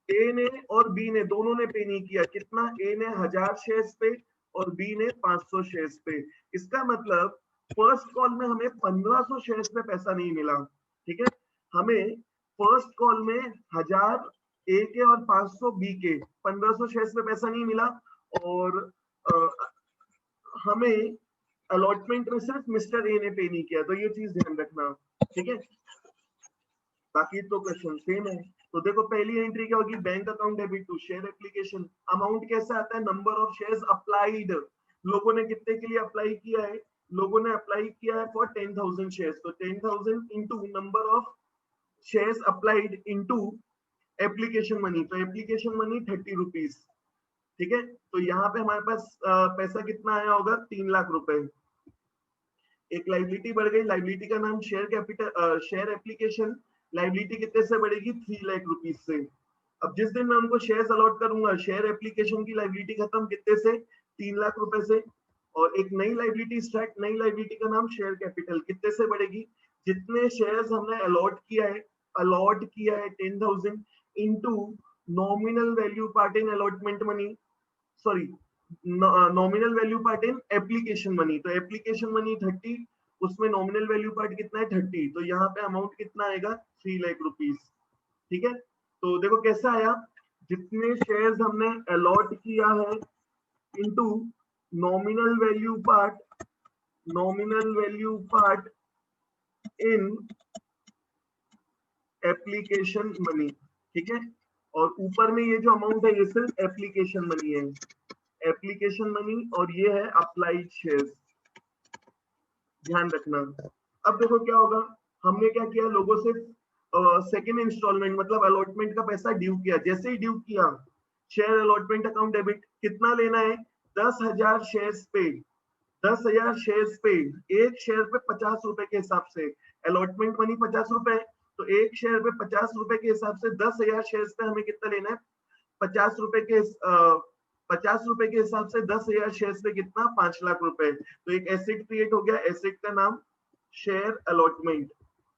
ए ने और बी ने दोनों ने पे नहीं किया। कितना? ए ने 1,000 शेयर्स पे और बी ने 500 शेयर्स पे। इसका मतलब फर्स्ट कॉल में हमें 1,500 शेयर्स पे पैसा नहीं मिला, ठीक है। हमें फर्स्ट कॉल में 1,000 ए के और 500 बी के, 1,500 शेयर्स पे पैसा नहीं मिला। और हमें अलॉटमेंट में सिर्फ मिस्टर ए ने पे नहीं किया, तो ये चीज ध्यान रखना, ठीक है। बाकी तो क्वेश्चन सेम है। तो देखो पहली एंट्री क्या होगी? Bank account debit to share application. Amount कैसे आता है? Number of shares applied. लोगों ने कितने के लिए अप्लाई किया है? लोगों ने अप्लाई किया है फॉर 10,000 शेयर्स, तो 10,000 into number of shares applied into application money. तो एप्लीकेशन मनी 30 रुपीज, ठीक है, तो यहाँ पे हमारे पास पैसा कितना आया होगा, 3 लाख रुपए। एक लाइबिलिटी बढ़ गई, लाइबिलिटी का नाम share capital, share application. Liability कितने से बढ़ेगी, 3 लाख रुपीज से। अब जिस दिन मैं उनको शेयर्स अलॉट करूंगा, शेयर एप्लीकेशन की लाइबिलिटी खत्म कितने से, 3 लाख रुपए से। और एक नई लाइबिलिटी स्टार्ट, नई लाइबिलिटी का नाम शेयर कैपिटल, कितने से बढ़ेगी, जितने शेयर्स हमने अलॉट किया है 10,000 into nominal value part in allotment money, sorry nominal value part in application money. तो एप्लीकेशन मनी 30, उसमें नॉमिनल वैल्यू पार्ट कितना है 30, तो यहाँ पे अमाउंट कितना आएगा, 3 लाख रुपीज। ठीक है, तो देखो कैसा आया, जितने शेयर्स हमने अलॉट किया है into nominal value part in application money. ठीक है, और ऊपर में ये जो अमाउंट है ये सिर्फ एप्लीकेशन मनी है, एप्लीकेशन मनी, और ये है अप्लाइड शेयर्स, ध्यान रखना। अब देखो क्या होगा, हमने क्या किया, लोगों से सेकेंड इंस्टॉलमेंट मतलब अलॉटमेंट का पैसा ड्यू किया। जैसे ही ड्यू किया, शेयर अलॉटमेंट अकाउंट डेबिट, कितना लेना है, 10,000 शेयर्स पे, 10,000 शेयर्स पे, एक शेयर पे 50 रुपए के हिसाब से, अलॉटमेंट मनी 50 रुपए, तो एक शेयर पे 50 रुपए के हिसाब से 10,000 शेयर्स पे हमें कितना लेना है, 50 रुपए के 50 रुपए के हिसाब से 10,000 शेयर्स पे कितना, 5 लाख रुपए। तो एक एसेट क्रिएट हो गया, एसेट का नाम शेयर अलॉटमेंट,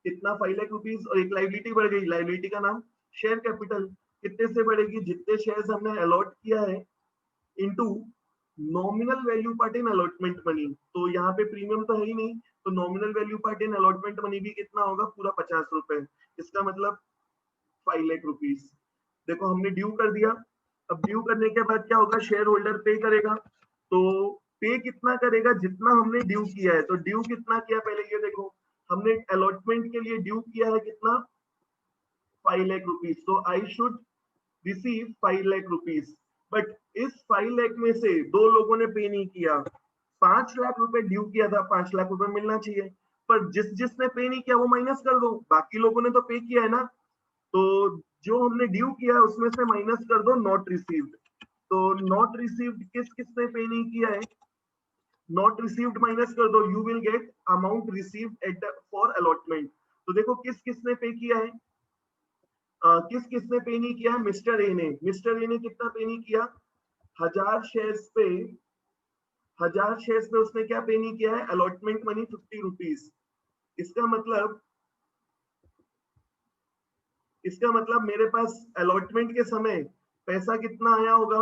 कितना, 5 लाख रुपीज। और एक लाइबिलिटी बढ़ गई, लाइबिलिटी का नाम शेयर कैपिटल, कितने से बढ़ेगी, जितने शेयर्स हमने अलॉट किया है इनटू नॉमिनल वैल्यू पार्ट इन अलॉटमेंट मनी। तो यहाँ पे प्रीमियम तो है ही नहीं, तो नॉमिनल वैल्यू पार्ट इन अलॉटमेंट मनी भी कितना होगा, पूरा 50 रुपए, इसका मतलब 5 लाख रुपीज। देखो हमने ड्यू कर दिया। अब ड्यू करने के बाद क्या होगा, शेयर होल्डर पे करेगा। तो पे कितना करेगा, जितना हमने ड्यू किया है। तो ड्यू कितना किया, पहले ये देखो, हमने अलॉटमेंट के लिए ड्यू किया है कितना, 5 लाख रुपीज। तो I should receive 5 lakh rupees, but इस 5 लाख में से दो लोगों ने पे नहीं किया। 5 लाख रुपए ड्यू किया था, 5 लाख रुपए मिलना चाहिए, पर जिसने पे नहीं किया वो माइनस कर दो, बाकी लोगों ने तो पे किया है ना। तो जो हमने ड्यू किया उसमें से माइनस कर दो नॉट रिसीव्ड। तो नॉट रिसीव्ड किस किसने पे नहीं किया है, नॉट रिसीव्ड माइनस कर दो, you will get amount received at for allotment. तो देखो किस किसने पे किया है, किस किसने पे नहीं किया, मिस्टर ए ने। मिस्टर ए ने कितना पे नहीं किया, 1000 शेयर्स पे, 1000 शेयर्स पे उसने क्या पे नहीं किया है, अलॉटमेंट मनी 50 रुपीज। इसका मतलब मेरे पास अलॉटमेंट के समय पैसा कितना आया होगा,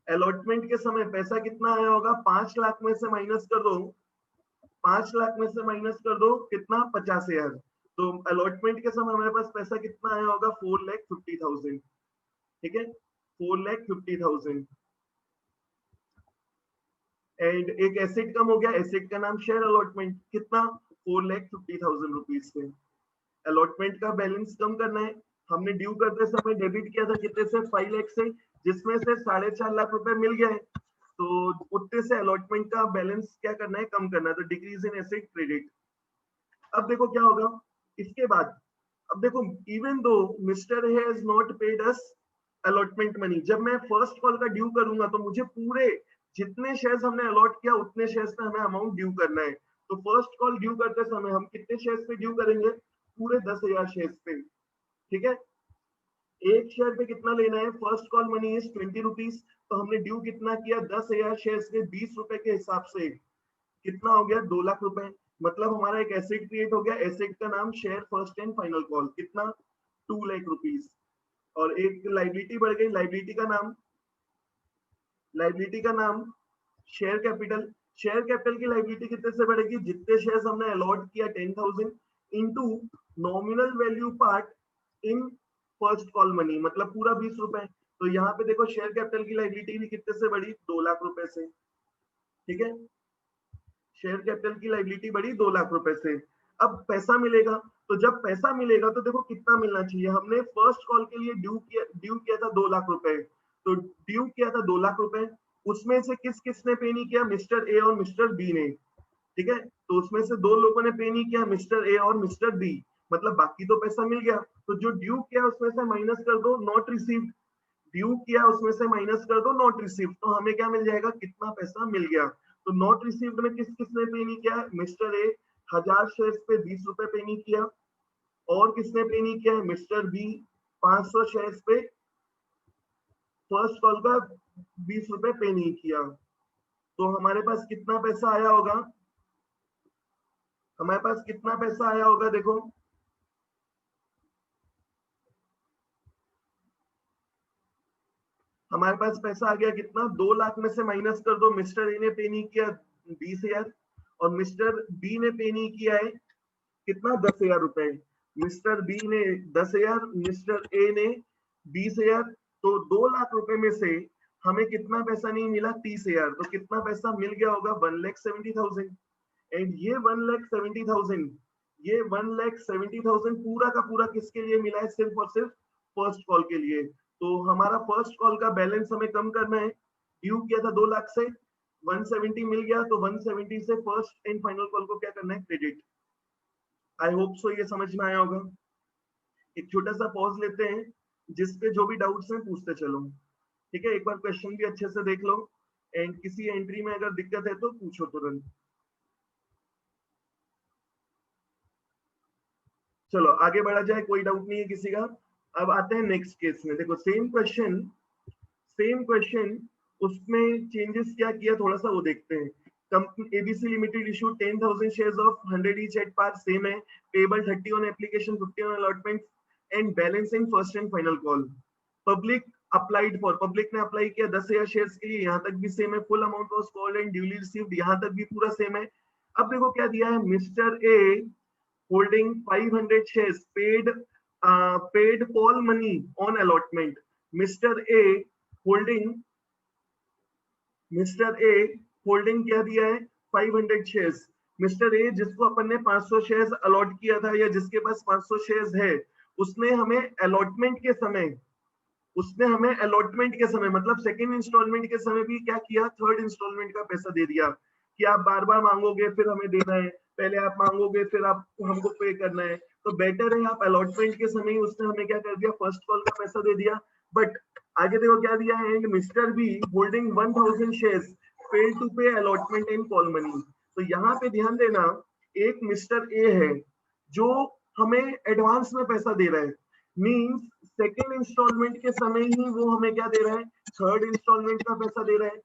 अलॉटमेंट के समय पैसा कितना आया होगा, 5 लाख में से माइनस कर दो, 5 लाख में से माइनस कर दो कितना, 50,000। तो अलॉटमेंट के समय हमारे पास पैसा कितना आया होगा, 4,50,000। ठीक है, 4,50,000। एंड एक एसेट कम हो गया, एसेट का नाम शेयर अलॉटमेंट, कितना, 4,50,000 रुपीज से। अलॉटमेंट का बैलेंस कम करना है, हमने ड्यू करते समय डेबिट किया था कितने से, 5 लाख से, जिसमें से 4.5 लाख रुपए मिल गए। तो उतने से अलॉटमेंट का बैलेंस क्या करना है, कम करना है, तो डिक्रीज इन एसेट क्रेडिट। अब देखो क्या होगा इसके बाद, अब देखो even though mister has not paid us allotment money, जब मैं फर्स्ट कॉल का ड्यू करूंगा तो मुझे पूरे जितने शेयर्स हमने अलॉट किया उतने शेयर्स पे हमें अमाउंट ड्यू करना है। तो फर्स्ट कॉल ड्यू करते समय हम कितने शेयर्स पे ड्यू करेंगे, पूरे 10,000 शेयर्स पे। ठीक है, एक शेयर पे कितना लेना है, first call money is 20 rupees. तो हमने ड्यू कितना किया, 10,000 शेयर्स पे 20 रुपए के हिसाब से, कितना हो गया, 2 लाख रुपए। मतलब हमारा एक एसेट क्रिएट हो गया, एसेट का नाम share first and final call, कितना, 2 लाख रुपीज। और एक लाइबिलिटी बढ़ गई, लाइबिलिटी का नाम शेयर कैपिटल। शेयर कैपिटल की लाइबिलिटी कितने से बढ़ेगी, जितने शेयर्स हमने अलॉट किया 10,000 into nominal value part in first call money, मतलब पूरा 20 रुपए। तो यहाँ पे देखो शेयर कैपिटल की लाइबिलिटी भी कितने से बढ़ी, 2 लाख रुपए से। ठीक है, शेयर कैपिटल की लाइबिलिटी बढ़ी 2 लाख रुपए से। अब पैसा मिलेगा, तो जब पैसा मिलेगा तो देखो कितना मिलना चाहिए, हमने फर्स्ट कॉल के लिए ड्यू किया था 2 लाख रुपए। तो ड्यू किया था 2 लाख रुपए, उसमें से किस किसने पे नहीं किया, मिस्टर ए और मिस्टर बी ने। ठीक है, तो उसमें से दो लोगों ने पे नहीं किया, मिस्टर ए और मिस्टर बी, मतलब बाकी तो पैसा मिल गया। तो जो ड्यू किया उसमें से माइनस कर दो नॉट रिसीव्ड, ड्यू किया उसमें से माइनस कर दो नॉट रिसीव, तो हमें क्या मिल जाएगा, कितना पैसा मिल गया। तो नॉट रिसीव्ड में किस किसने पे नहीं किया, मिस्टर ए 1000 शेयर्स पे 20 रुपए पे नहीं किया, और किसने पे नहीं किया है, मिस्टर बी 500 शेयर्स पे फर्स्ट कॉल का 20 रुपए पे नहीं किया। तो हमारे पास कितना पैसा आया होगा, हमारे पास कितना पैसा आया होगा, देखो हमारे पास पैसा आ गया कितना, 2 लाख में से माइनस कर दो, मिस्टर ए ने पे नहीं किया 20,000 और मिस्टर बी ने पे नहीं किया है कितना, 10,000 रुपए। मिस्टर बी ने 10,000, मिस्टर ए ने 20,000, तो 2 लाख रुपए में से हमें कितना पैसा नहीं मिला, 30,000। तो कितना पैसा मिल गया होगा, 1,70,000। एंड ये 1,70,000, ये 1,70,000 पूरा का पूरा किसके लिए मिला है, सिर्फ और सिर्फ फर्स्ट कॉल के लिए। तो हमारा फर्स्ट कॉल का बैलेंस हमें कम करना है, ड्यू किया था 2 लाख से, 170 मिल गया, तो 170 से फर्स्ट एंड फाइनल कॉल को क्या करना है, क्रेडिट। आई होप सो ये समझ में आया होगा। एक छोटा सा पॉज लेते हैं, जिसपे जो भी डाउट्स हैं पूछते चलो, ठीक है। एक बार क्वेश्चन भी अच्छे से देख लो, एंड किसी एंट्री में अगर दिक्कत है तो पूछो तुरंत। चलो आगे बढ़ा जाए, कोई डाउट नहीं है किसी का। अब आते हैं नेक्स्ट केस में, देखो सेम क्वेश्चन, सेम क्वेश्चन, उसमें चेंजेस क्या किया थोड़ा सा वो देखते हैं। Company ABC limited issue 10,000 shares of 100 each at par, same है। Payable 30 on application, 50 on allotment, and balance in first and final call. Public applied for, public ने अप्लाई किया 10,000 शेयर्स के लिए, यहाँ तक भी सेम है। Full amount was called and duly received, यहाँ तक भी पूरा सेम है। अब देखो क्या दिया है, mister A holding 500 shares paid call money on allotment. Mr. A holding क्या दिया है, 500 shares। मिस्टर ए जिसको अपन ने 500 शेयर्स अलॉट किया था, या जिसके पास 500 शेयर्स है, उसने हमें अलॉटमेंट के समय, उसने हमें अलॉटमेंट के समय मतलब सेकंड इंस्टॉलमेंट के समय भी क्या किया, थर्ड इंस्टॉलमेंट का पैसा दे दिया कि आप बार बार मांगोगे फिर हमें देना है, पहले आप मांगोगे फिर आप हमको पे करना है। तो बेटर है आप अलॉटमेंट के समय ही उसने हमें क्या कर दिया, फर्स्ट कॉल का पैसा दे दिया। बट आगे देखो क्या दिया है, and mister B holding 1,000 shares fail to pay allotment and call money. तो यहाँ पे ध्यान देना, एक मिस्टर ए है जो हमें एडवांस में पैसा दे रहा है, मींस सेकेंड इंस्टॉलमेंट के समय ही वो हमें क्या दे रहा है, थर्ड इंस्टॉलमेंट का पैसा दे रहा है,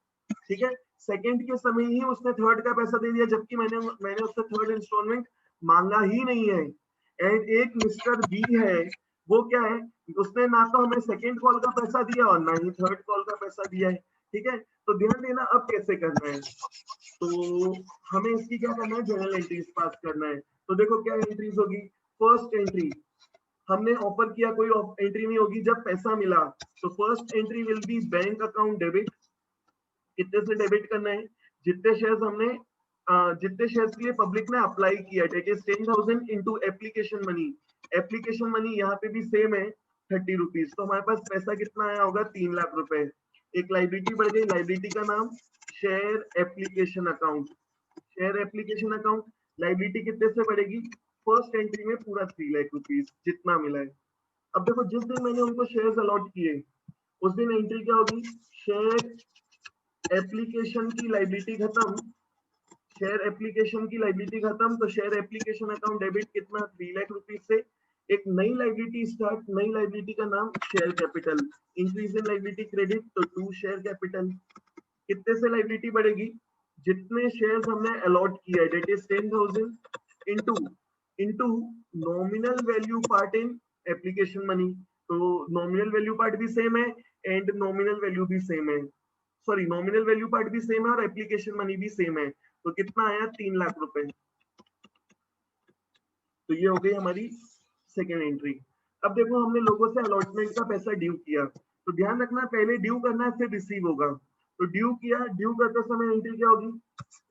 ठीक है। सेकेंड के समय ही उसने थर्ड का पैसा दे दिया, जबकि मैंने उससे थर्ड इंस्टॉलमेंट मांगा ही नहीं है। एंड एक मिस्टर बी है, वो क्या है, उसने ना तो हमें सेकेंड कॉल का पैसा दिया और ना ही थर्ड कॉल का पैसा दिया है, ठीक है। तो ध्यान देना अब कैसे करना है, तो हमें इसकी क्या करना है, जर्नल एंट्रीज पास करना है। तो देखो क्या एंट्रीज होगी, फर्स्ट एंट्री, हमने ऑफर किया, कोई एंट्री नहीं होगी जब पैसा मिला। तो first entry will be bank account debit, कितने से डेबिट करना है, जितने शेयर्स हमने जितने शेयर्स के लिए पब्लिक ने अप्लाई किया, that is 10,000 into application money. Application money यहाँ पे भी सेम है 30 रुपीज। तो हमारे पास पैसा कितना आया होगा, 3 लाख रुपए। एक लाइबिलिटी बढ़ गई, लाइबिलिटी का नाम share application account, share application account. Liability कितने से बढ़ेगी, फर्स्ट एंट्री में पूरा 3 लाख रुपीज जितना मिला है। अब देखो जिस दिन मैंने उनको शेयर्स अलॉट किए उस दिन एंट्री क्या होगी, शेयर एप्लीकेशन की लाइबिलिटी खत्म, शेयर एप्लीकेशन की लाइबिलिटी खत्म, तो शेयर एप्लीकेशन अकाउंट डेबिट कितना, 3 लाख रुपीज से। एक नई लाइबिलिटी स्टार्ट, नई लाइबिलिटी का नाम share capital, increase in liability credit, तो 2 शेयर कैपिटल। कितने से लाइबिलिटी बढ़ेगी, जितने शेयर्स हमने अलॉट किया है, that is 10,000 into into nominal value part in application money. तो नॉमिनल वैल्यू पार्ट भी सेम है एंड नॉमिनल वैल्यू भी सेम है, सॉरी नॉमिनल वैल्यू पार्ट भी सेम है और एप्लीकेशन मनी भी सेम है। तो कितना आया, 3 लाख रुपए। तो ये हो गई हमारी सेकेंड एंट्री। अब देखो हमने लोगों से अलॉटमेंट का पैसा ड्यू किया, तो ध्यान रखना पहले ड्यू करना है फिर रिसीव होगा। तो ड्यू किया, ड्यू करते समय एंट्री क्या होगी,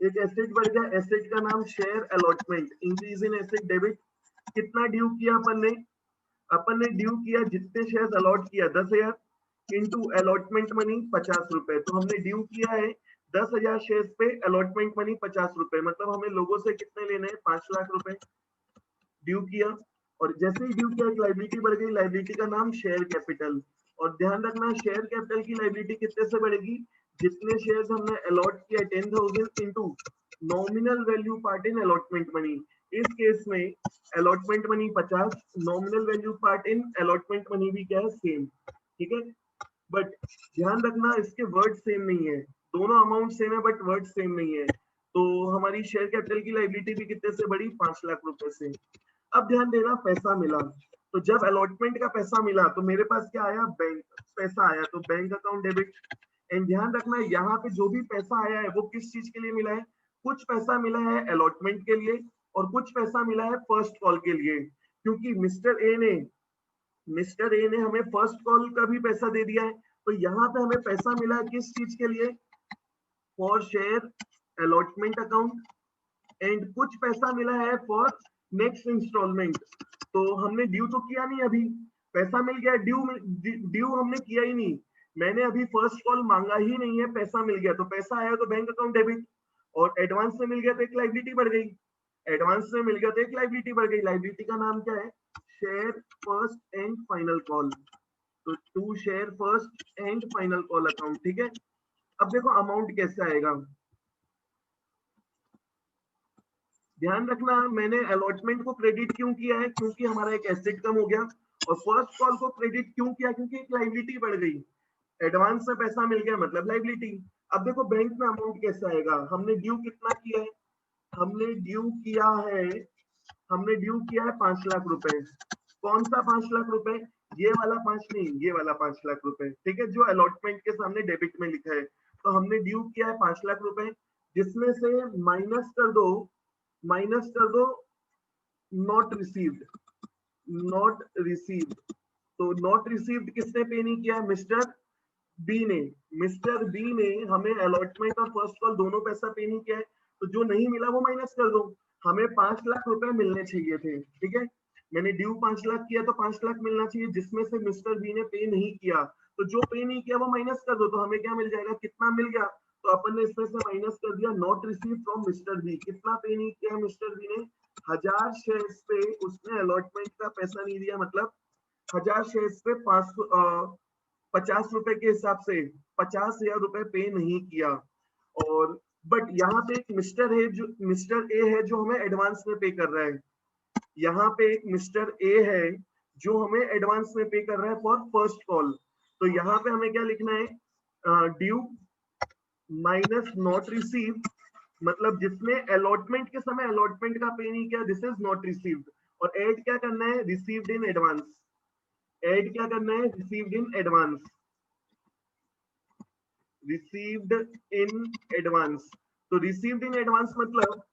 एक एसेट बढ़ गया, एसेट का नाम share allotment, increase in asset debit. कितना ड्यू किया अपन ने ड्यू किया, जितने शेयर्स अलॉट किया 10,000 इंटू अलॉटमेंट मनी 50 रुपए। तो हमने ड्यू किया है 10,000 शेयर्स पे, अलॉटमेंट मनी 50 रुपए, मतलब हमें लोगों से कितने लेने हैं, 5 लाख रुपए ड्यू किया। और जैसे ही ड्यू किया एक लाइबिलिटी बढ़ गई, लाइबिलिटी का नाम शेयर कैपिटल, और ध्यान रखना शेयर कैपिटल की लाइबिलिटी कितने से बढ़ेगी, जितने शेयर्स हमने अलॉट किया 10,000 इनटू नॉमिनल वैल्यू पार्ट इन अलॉटमेंट मनी। इस केस में allotment money 50, nominal value part इन अलॉटमेंट मनी भी क्या है, सेम। ठीक है, बट ध्यान रखना इसके वर्ड सेम नहीं है, दोनों अमाउंट सेम है बट वर्ड सेम नहीं है। तो हमारी शेयर कैपिटल की लाइबिलिटी भी कितने से बढ़ी, 5 लाख रुपए से। अब ध्यान देना, पैसा मिला, तो जब अलॉटमेंट का पैसा मिला तो मेरे पास क्या आया, बैंक पैसा आया, तो बैंक अकाउंट डेबिट। एंड ध्यान रखना यहाँ पे जो भी पैसा आया है वो किस चीज के लिए मिला है, कुछ पैसा मिला है अलॉटमेंट के लिए और कुछ पैसा मिला है फर्स्ट कॉल के लिए, क्योंकि मिस्टर ए ने हमें फर्स्ट कॉल का भी पैसा दे दिया है। तो यहाँ पे हमें पैसा मिला है किस चीज के लिए, for share allotment account, and कुछ पैसा मिला है फॉर नेक्स्ट इंस्टॉलमेंट। तो हमने ड्यू तो किया नहीं, अभी पैसा मिल गया, ड्यू हमने किया ही नहीं, मैंने अभी फर्स्ट कॉल मांगा ही नहीं है, पैसा मिल गया, तो पैसा आया तो बैंक अकाउंट डेबिट, और एडवांस में मिल गया तो एक लाइबिलिटी बढ़ गई, एडवांस में मिल गया तो एक लाइबिलिटी बढ़ गई। लाइबिलिटी का नाम क्या है, share first and final call, तो to share first and final call account. ठीक है, अब देखो अमाउंट कैसे आएगा, ध्यान रखना मैंने अलॉटमेंट को क्रेडिट क्यों किया है, क्योंकि हमारा एक एसेट कम हो गया, और फर्स्ट कॉल को क्रेडिट क्यों किया, क्योंकि एक लाइबिलिटी बढ़ गई, एडवांस में पैसा मिल गया मतलब लाइबिलिटी। अब देखो बैंक में अमाउंट कैसे आएगा, हमने ड्यू कितना किया है, हमने ड्यू किया है, हमने ड्यू किया है 5 लाख रुपए। कौन सा 5 लाख रुपए, ये वाला 5 नहीं, ये वाला 5 लाख रुपए। ठीक है, जो अलॉटमेंट के सामने डेबिट में लिखा है, तो हमने ड्यू किया है 5 लाख रुपए, जिसमें से माइनस कर दो नॉट रिसीव्ड, नॉट रिसीव्ड। तो नॉट रिसीव्ड किसने पे नहीं किया, मिस्टर बी ने, मिस्टर बी ने हमें अलॉटमेंट और फर्स्ट कॉल दोनों पैसा पे नहीं किया है, तो जो नहीं मिला वो माइनस कर दो। हमें 5 लाख रुपए मिलने चाहिए थे, ठीक है, मैंने ड्यू 5 लाख किया तो 5 लाख मिलना चाहिए, जिसमें से मिस्टर बी ने पे नहीं किया, तो जो पे नहीं किया वो माइनस कर दो, तो हमें क्या मिल जाएगा, कितना मिल गया, तो अपन ने इसमें से माइनस कर दिया not receive from mister B. कितना पे नहीं किया मिस्टर बी ने, 1000 शेयर्स पे उसने अलॉटमेंट का पैसा नहीं दिया, मतलब 1000 शेयर्स पे 50 रुपए के हिसाब से 50,000 रुपए पे नहीं किया। और बट यहाँ पे एक मिस्टर ए है जो हमें एडवांस में पे कर रहा है, यहाँ पे एक मिस्टर ए है जो हमें एडवांस में पे कर रहा है फॉर फर्स्ट कॉल। तो यहाँ पे हमें क्या लिखना है, ड्यू माइनस नॉट रिसीव, मतलब जिसने अलॉटमेंट के समय अलॉटमेंट का पे नहीं किया, दिस इज नॉट रिसीव्ड, और ऐड क्या करना है, रिसीव्ड इन एडवांस, ऐड क्या करना है, received in advance, received in advance. तो रिसीव्ड इन एडवांस मतलब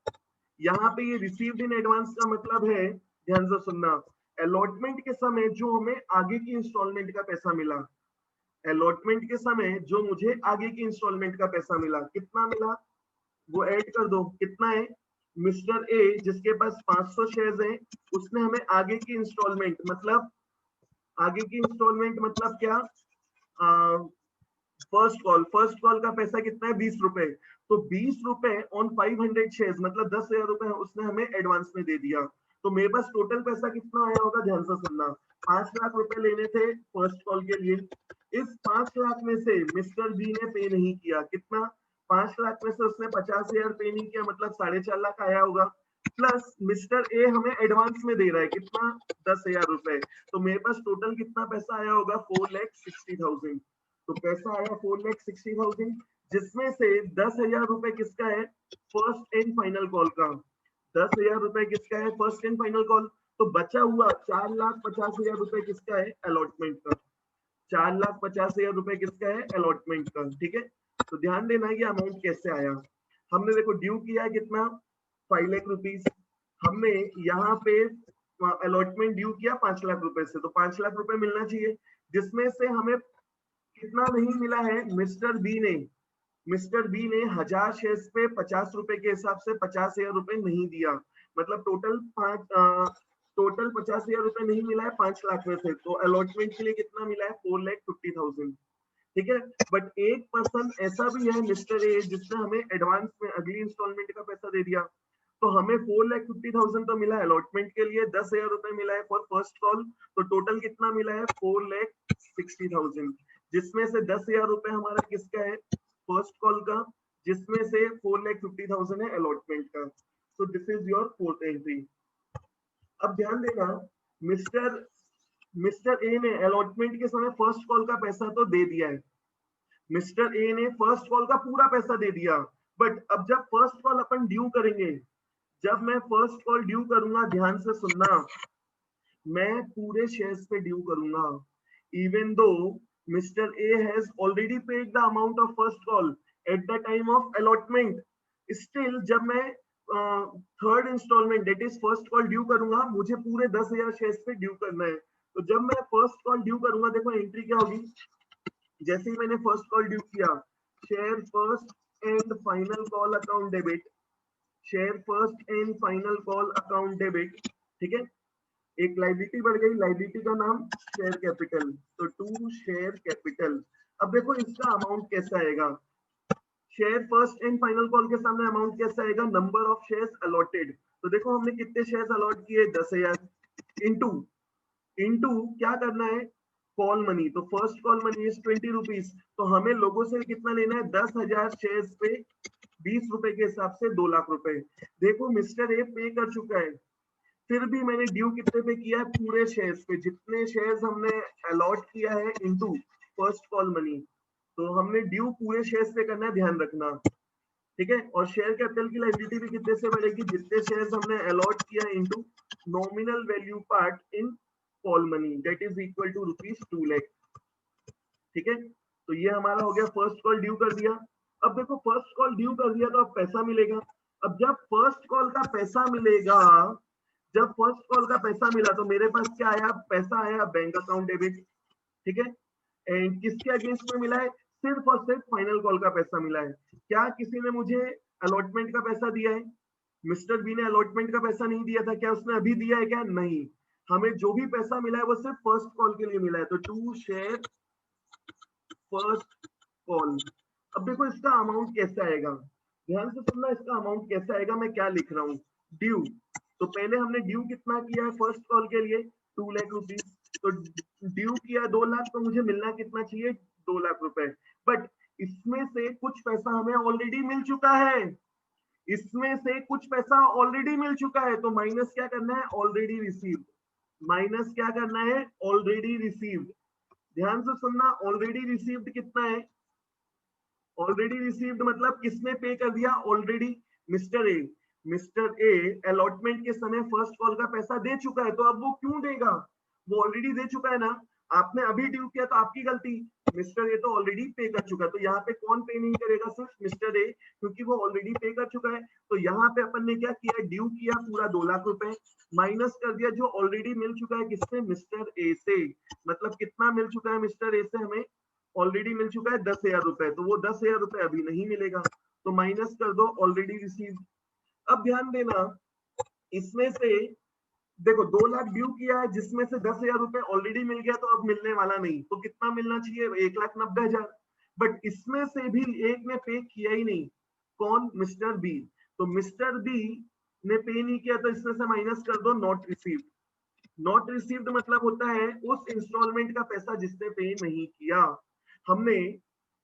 यहाँ पे ये रिसीव्ड इन एडवांस का मतलब है, ध्यान से सुनना, अलॉटमेंट के समय जो हमें आगे की इंस्टॉलमेंट का पैसा मिला, अलॉटमेंट के समय जो मुझे आगे की इंस्टॉलमेंट का पैसा मिला, कितना मिला वो ऐड कर दो, कितना है, मिस्टर ए जिसके पास 500 शेयर्स हैं, उसने हमें आगे की इंस्टॉलमेंट मतलब, आगे की इंस्टॉलमेंट मतलब क्या, फर्स्ट कॉल का पैसा कितना है, 20 रुपए, तो 20 रुपए ऑन 500 शेयर्स मतलब 10,000 रुपए उसने हमें एडवांस में दे दिया। तो मेरे पास टोटल पैसा कितना आया होगा, ध्यान से सुनना, 5 लाख रुपए लेने थे फर्स्ट कॉल के लिए, इस 5 लाख में से मिस्टर बी ने पे नहीं किया, कितना, 5 लाख में से उसने 50,000 पे नहीं किया, मतलब 4.5 लाख आया होगा, प्लस मिस्टर ए हमें एडवांस में दे रहा है कितना, 10,000 रुपए, तो मेरे पास टोटल कितना पैसा आया होगा, 4,60,000। तो पैसा आया 4,60,000, जिसमें से 10,000 रुपए किसका है, फर्स्ट एंड फाइनल कॉल का, 10,000 रुपए किसका है, फर्स्ट एंड फाइनल कॉल, तो बचा हुआ 4,50,000 रुपए किसका है, अलॉटमेंट का, 4,50,000 रुपए किसका है, अलॉटमेंट का। ठीक है, तो ध्यान देना ये अमाउंट कैसे आया, हमने देखो ड्यू किया है कितना, 5 लाख रुपीज, हमने यहाँ पे अलॉटमेंट ड्यू किया 5 लाख रुपए से, तो 5 लाख रुपए मिलना चाहिए, जिसमें से हमें कितना नहीं मिला है, मिस्टर बी ने 1000 शेयर्स पे 50 रुपए के हिसाब से 50,000 रुपए नहीं दिया, मतलब टोटल 50,000 रुपए नहीं मिला है 5 लाख में से, तो अलॉटमेंट के लिए कितना मिला है, 4,50,000। ठीक है, बट एक पर्सन ऐसा भी है मिस्टर ए जिसने हमें एडवांस में अगली इंस्टॉलमेंट का पैसा दे दिया, तो हमें 4,50,000 तो मिला है अलॉटमेंट के लिए, 10,000 रुपए मिला है फॉर फर्स्ट कॉल, तो टोटल कितना मिला है, 4,60,000 60,000, जिसमें से 10,000 रुपए हमारा किसका है, फर्स्ट कॉल का, जिसमें से 4,50,000 है अलॉटमेंट का। So this is your fourth entry. अब ध्यान देना, मिस्टर ए ने अलॉटमेंट के समय फर्स्ट कॉल का पैसा तो दे दिया है, मिस्टर ए ने फर्स्ट कॉल का पूरा पैसा दे दिया, बट अब जब फर्स्ट कॉल अपन ड्यू करेंगे, जब मैं फर्स्ट कॉल ड्यू करूंगा, ध्यान से सुनना, मैं पूरे शेयर्स पे ड्यू करूंगा, even though mister A has already paid the amount of first call at the time of allotment, still जब मैं third instalment date is first call due करूंगा, मुझे पूरे 10,000 शेयर्स पे ड्यू करना है। तो जब मैं फर्स्ट कॉल ड्यू करूंगा, देखो एंट्री क्या होगी, जैसे ही मैंने फर्स्ट कॉल ड्यू किया, share first and final call account debit, share first and final call account debit, ठीक है, एक लाइबिलिटी बढ़ गई, लाइबिलिटी का नाम शेयर कैपिटल, तो टू शेयर कैपिटल। अब देखो इसका अमाउंट कैसा आएगा, share first and final call के सामने अमाउंट कैसा आएगा, नंबर ऑफ शेयर्स अलॉटेड, तो देखो हमने कितने शेयर्स अलॉट किए, 10,000, इनटू क्या करना है, कॉल मनी, तो first call money is 20 rupees, तो हमें लोगों से कितना लेना है, 10,000 शेयर्स पे 20 रुपए के हिसाब से 2 लाख रुपए। देखो मिस्टर ए पे कर चुका है, फिर भी मैंने ड्यू कितने पे किया है, पूरे शेयर्स पे, जितने शेयर्स हमने अलॉट किया है इनटू फर्स्ट कॉल मनी, तो हमने ड्यू पूरे शेयर्स पे करना है, ध्यान रखना, ठीक है। और शेयर कैपिटल की लायबिलिटी भी कितने से बढ़ेगी, जितने शेयर्स हमने अलॉट किया into nominal value part in call money, that is equal to ₹2 lakh, ठीक है। तो ये हमारा हो गया, फर्स्ट कॉल ड्यू कर दिया। अब देखो फर्स्ट कॉल ड्यू कर दिया तो अब पैसा मिलेगा, अब जब फर्स्ट कॉल का पैसा मिलेगा, जब फर्स्ट कॉल का पैसा मिला तो मेरे पास क्या आया, पैसा आया बैंक अकाउंट डेबिट, ठीक है। एंड किसके अगेंस्ट में मिला है, सिर्फ और सिर्फ फाइनल कॉल का पैसा मिला है। क्या किसी ने मुझे अलॉटमेंट का पैसा दिया है, मिस्टर बी ने अलॉटमेंट का पैसा नहीं दिया था, क्या उसने अभी दिया है क्या, नहीं, हमें जो भी पैसा मिला है वो सिर्फ फर्स्ट कॉल के लिए मिला है, तो टू शेयर फर्स्ट कॉल। अब देखो इसका अमाउंट कैसे आएगा, ध्यान से सुनना, इसका अमाउंट कैसे आएगा, मैं क्या लिख रहा हूँ, ड्यू, तो पहले हमने ड्यू कितना किया है फर्स्ट कॉल के लिए, 2 लाख रुपीज, तो ड्यू किया 2 लाख, तो मुझे मिलना कितना चाहिए, 2 लाख रुपए, बट इसमें से कुछ पैसा हमें ऑलरेडी मिल चुका है, इसमें से कुछ पैसा ऑलरेडी मिल चुका है, तो माइनस क्या करना है, ऑलरेडी रिसीव्ड, माइनस क्या करना है, ऑलरेडी रिसीव्ड, ध्यान से सुनना, ऑलरेडी रिसीव्ड कितना है, ऑलरेडी रिसीव्ड मतलब किसने पे कर दिया, already mister A, mister A allotment के समय फर्स्ट कॉल का पैसा दे चुका है, तो अब वो क्यों देगा, वो ऑलरेडी दे चुका है ना, आपने अभी ड्यू किया तो आपकी गलती, मिस्टर ए तो ऑलरेडी पे कर चुका है, तो यहाँ पे कौन पे नहीं करेगा, सिर्फ मिस्टर ए, क्योंकि वो ऑलरेडी पे कर चुका है। तो यहाँ पे अपन ने क्या किया, ड्यू किया पूरा 2 लाख रुपए, माइनस कर दिया जो ऑलरेडी मिल चुका है किससे, मिस्टर ए से, मतलब कितना मिल चुका है मिस्टर ए से, हमें ऑलरेडी मिल चुका है 10,000 रुपए, तो वो 10,000 रुपए अभी नहीं मिलेगा, तो माइनस कर दो ऑलरेडी रिसीव। अब ध्यान देना, इसमें से देखो 2 लाख ड्यू किया है, जिसमें से 10,000 रुपए ऑलरेडी मिल गया, तो अब मिलने वाला नहीं, तो कितना मिलना चाहिए, 1,90,000, बट इसमें से भी एक ने पे किया ही नहीं, कौन, मिस्टर बी, तो मिस्टर बी ने पे नहीं किया, तो इसमें से माइनस कर दो नॉट रिसीव्ड, नॉट रिसीव्ड मतलब होता है उस इंस्टॉलमेंट का पैसा जिसने पे नहीं किया। हमने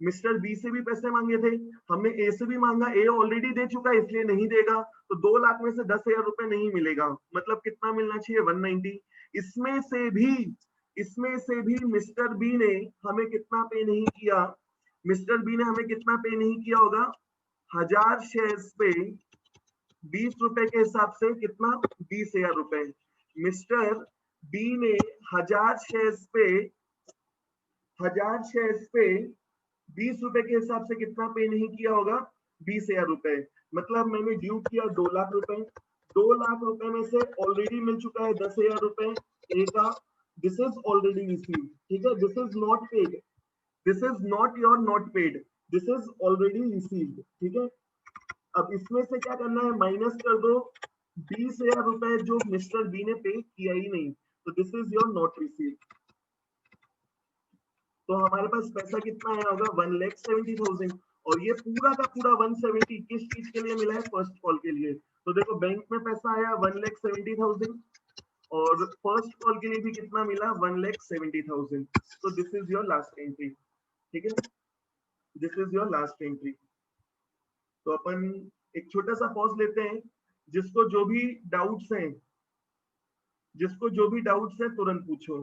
मिस्टर बी से भी पैसे मांगे थे, हमने ए से भी मांगा, ए ऑलरेडी दे चुका है इसलिए नहीं देगा, तो 2 लाख में से 10,000 रुपए नहीं मिलेगा, मतलब कितना मिलना चाहिए, 190। इसमें से भी मिस्टर बी ने हमें कितना पे नहीं किया, मिस्टर बी ने हमें कितना पे नहीं किया होगा, 1000 शेयर्स पे 20 रुपए के हिसाब से कितना, 20,000 रुपए, मिस्टर बी ने 1000 शेयर्स पे 20 रुपए के हिसाब से कितना पे नहीं किया होगा, 20,000 रुपए, मतलब मैंने ड्यू किया 2 लाख रुपए, 2 लाख रुपए में से ऑलरेडी मिल चुका है 10,000 रुपए ए का, दिस इज ऑलरेडी रिसीव्ड, ठीक है, this is not paid, this is not your not paid, this is already received, ठीक है। अब इसमें से क्या करना है, माइनस कर दो 20,000 रुपए जो मिस्टर बी ने पे किया ही नहीं, तो this is your not received, तो हमारे पास पैसा कितना आया होगा, 1,70,000, और ये पूरा का पूरा 170 किस चीज के लिए मिला है, फर्स्ट कॉल के लिए। तो देखो बैंक में पैसा आया 1,70,000, और फर्स्ट कॉल के लिए भी कितना मिला 1,70,000। तो this is your last entry, ठीक है, this is your last entry. तो अपन एक छोटा सा पॉज लेते हैं। जिसको जो भी डाउट्स हैं, जिसको जो भी डाउट्स है तुरंत पूछो।